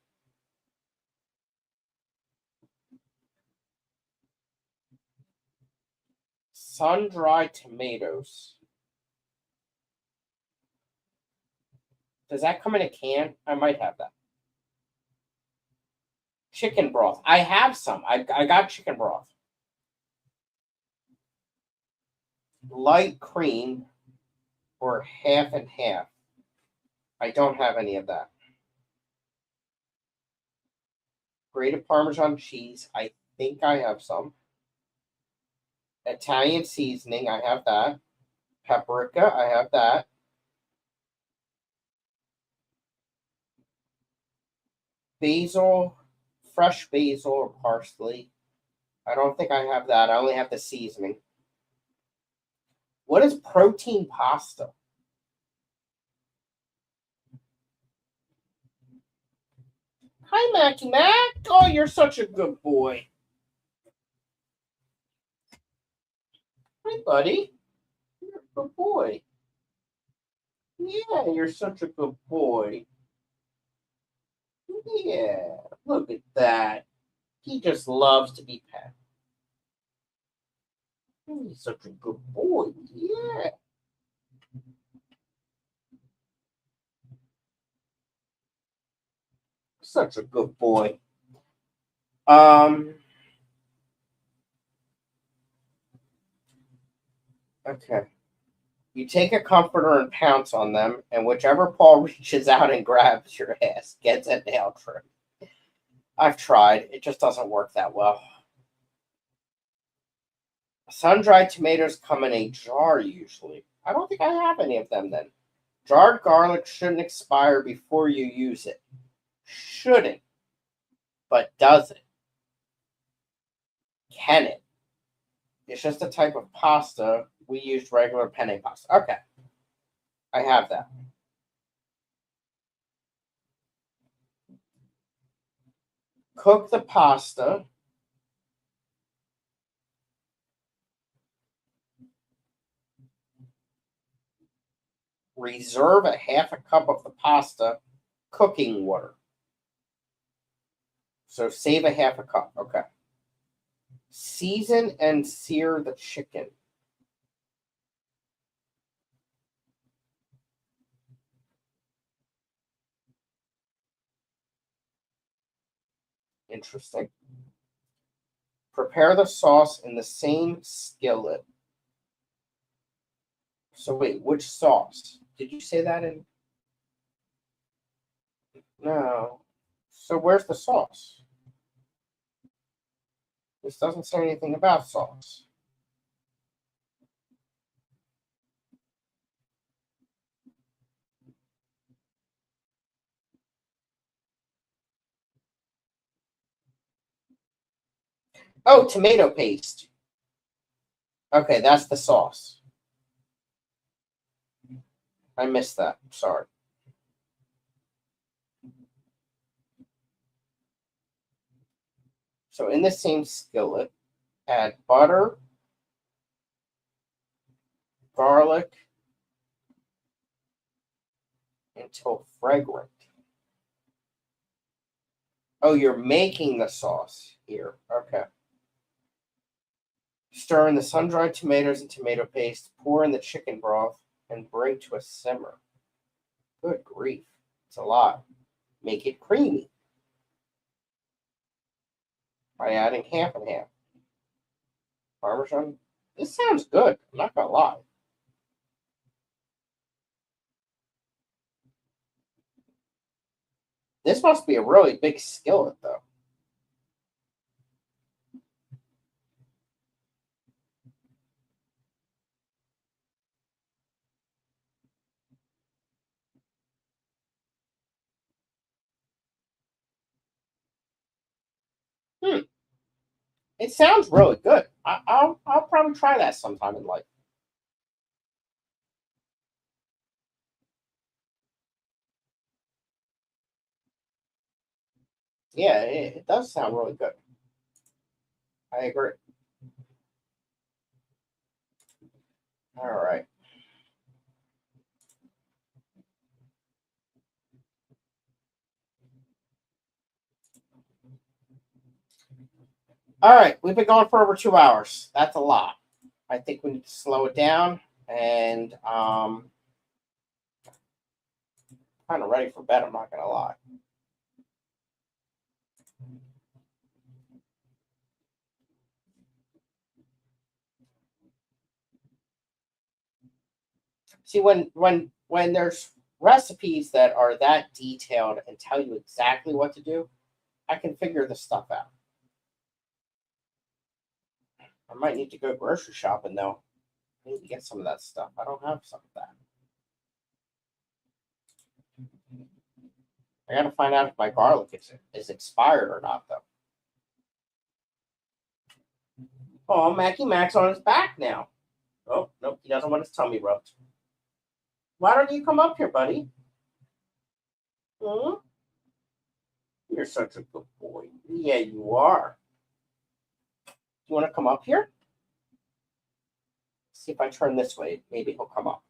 Sun-dried tomatoes. Does that come in a can? I might have that. Chicken broth. I have some. I got chicken broth. Light cream or half and half. I don't have any of that. Grated Parmesan cheese. I think I have some. Italian seasoning. I have that. Paprika. I have that. Basil. Fresh basil or parsley. I don't think I have that. I only have the seasoning. What is protein pasta? Hi, Mackie Mac. Oh, you're such a good boy. Hi, buddy. You're a good boy. Yeah, you're such a good boy. Yeah, look at that. He just loves to be pet. He's such a good boy. Yeah. Such a good boy. Okay. You take a comforter and pounce on them, and whichever paw reaches out and grabs your ass gets a nail trim. I've tried. It just doesn't work that well. Sun-dried tomatoes come in a jar usually. I don't think I have any of them then. Jarred garlic shouldn't expire before you use it. Shouldn't, but does it? Can it? It's just a type of pasta. We used regular penne pasta. Okay, I have that. Cook the pasta. Reserve a half a cup of the pasta cooking water. So save a half a cup. Okay. Season and sear the chicken. Interesting. Prepare the sauce in the same skillet. So wait, which sauce? Did you say that in? No. So where's the sauce? This doesn't say anything about sauce. Oh, tomato paste. Okay, that's the sauce. I missed that. Sorry. So in the same skillet, add butter, garlic until fragrant. Oh, you're making the sauce here. Okay. Stir in the sun-dried tomatoes and tomato paste, pour in the chicken broth, and bring to a simmer. Good grief. It's a lot. Make it creamy by adding half and half. Parmesan. This sounds good. I'm not going to lie. This must be a really big skillet, though. It sounds really good. I'll probably try that sometime in life. Yeah, it does sound really good. I agree. All right. All right. We've been going for over 2 hours. That's a lot. I think we need to slow it down and kind of ready for bed. I'm not gonna lie. See, when there's recipes that are that detailed and tell you exactly what to do, I can figure this stuff out. I might need to go grocery shopping though. I need to get some of that stuff. I don't have some of that. I gotta find out if my garlic is expired or not though. Oh, Mackie Mac's on his back now. Oh, nope, he doesn't want his tummy rubbed. Why don't you come up here, buddy? Hmm? You're such a good boy. Yeah, you are. You want to come up here? See if I turn this way. Maybe he'll come up.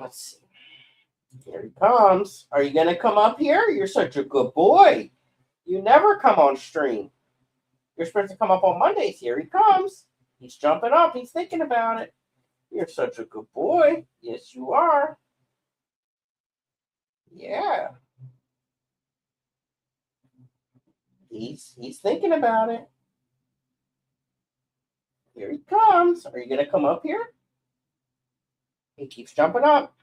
Let's see. Here he comes. Are you going to come up here? You're such a good boy. You never come on stream. You're supposed to come up on Mondays. Here he comes. He's jumping up. He's thinking about it. You're such a good boy. Yes, you are. Yeah. He's thinking about it. Here he comes. Are you going to come up here? He keeps jumping up.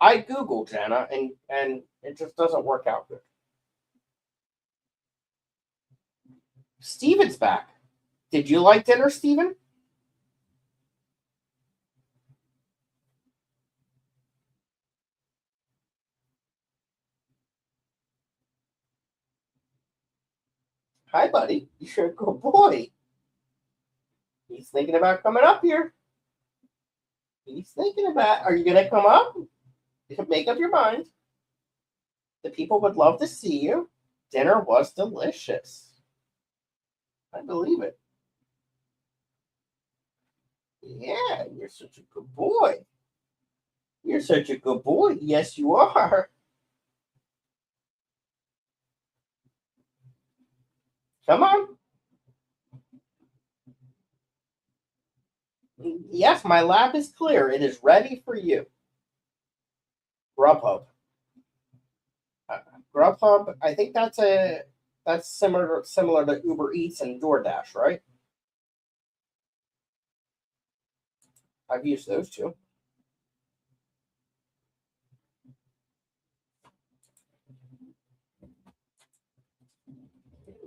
I Google Jenna, and it just doesn't work out good. Steven's back. Did you like dinner, Steven? Hi, buddy. You're a good boy. He's thinking about coming up here. He's thinking about, are you going to come up? Make up your mind. The people would love to see you. Dinner was delicious. I believe it. Yeah, you're such a good boy. You're such a good boy. Yes, you are. Come on. Yes, my lab is clear. It is ready for you. Grubhub. Grubhub. I think that's similar to Uber Eats and DoorDash, right? I've used those two.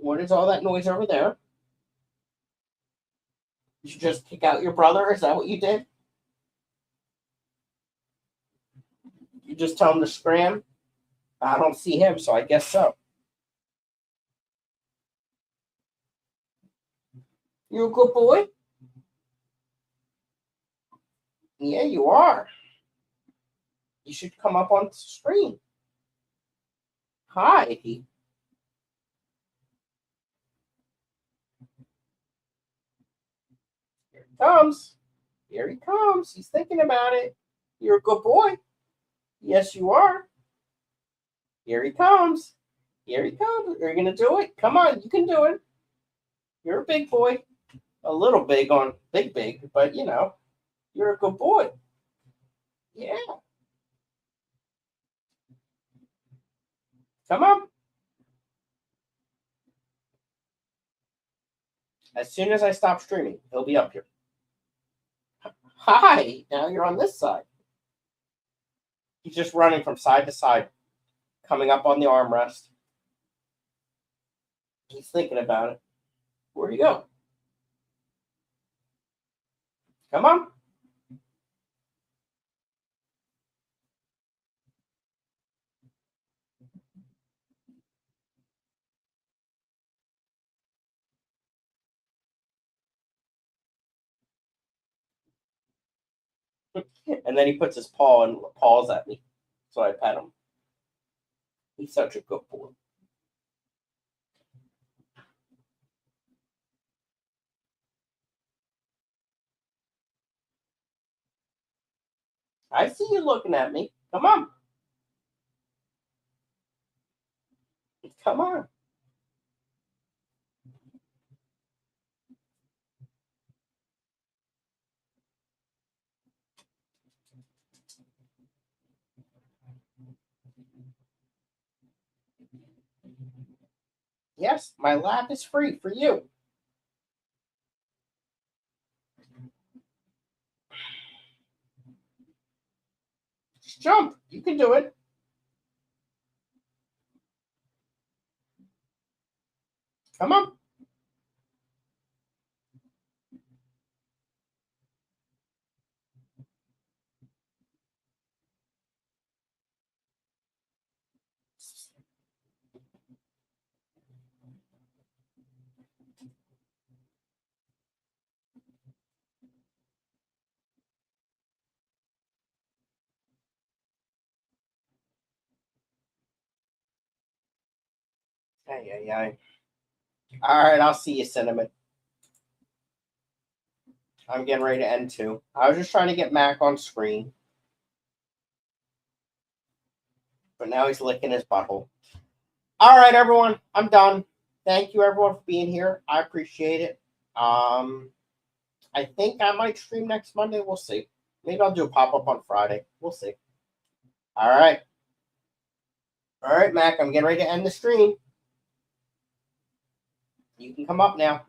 What is all that noise over there? Did you just kick out your brother? Is that what you did? You just tell him to scram? I don't see him, so I guess so. You a good boy? Yeah, you are. You should come up on screen. Hi. Here he comes. Here he comes. He's thinking about it. You're a good boy. Yes, you are. Here he comes. Here he comes. Are you going to do it? Come on, you can do it. You're a big boy. A little big on big, but you're a good boy. Yeah. Come on. As soon as I stop streaming, he'll be up here. Hi. Now you're on this side. He's just running from side to side, coming up on the armrest. He's thinking about it. Where'd he go? Come on. And then he puts his paw and paws at me. So I pet him. He's such a good boy. I see you looking at me. Come on. Come on. Yes, my lab is free for you. Just jump. You can do it. Come on. Ay. All right, I'll see you, Cinnamon. I'm getting ready to end too. I was just trying to get Mac on screen. But now he's licking his butthole. All right, everyone. I'm done. Thank you, everyone, for being here. I appreciate it. I think I might stream next Monday. We'll see. Maybe I'll do a pop-up on Friday. We'll see. All right. All right, Mac. I'm getting ready to end the stream. You can come up now.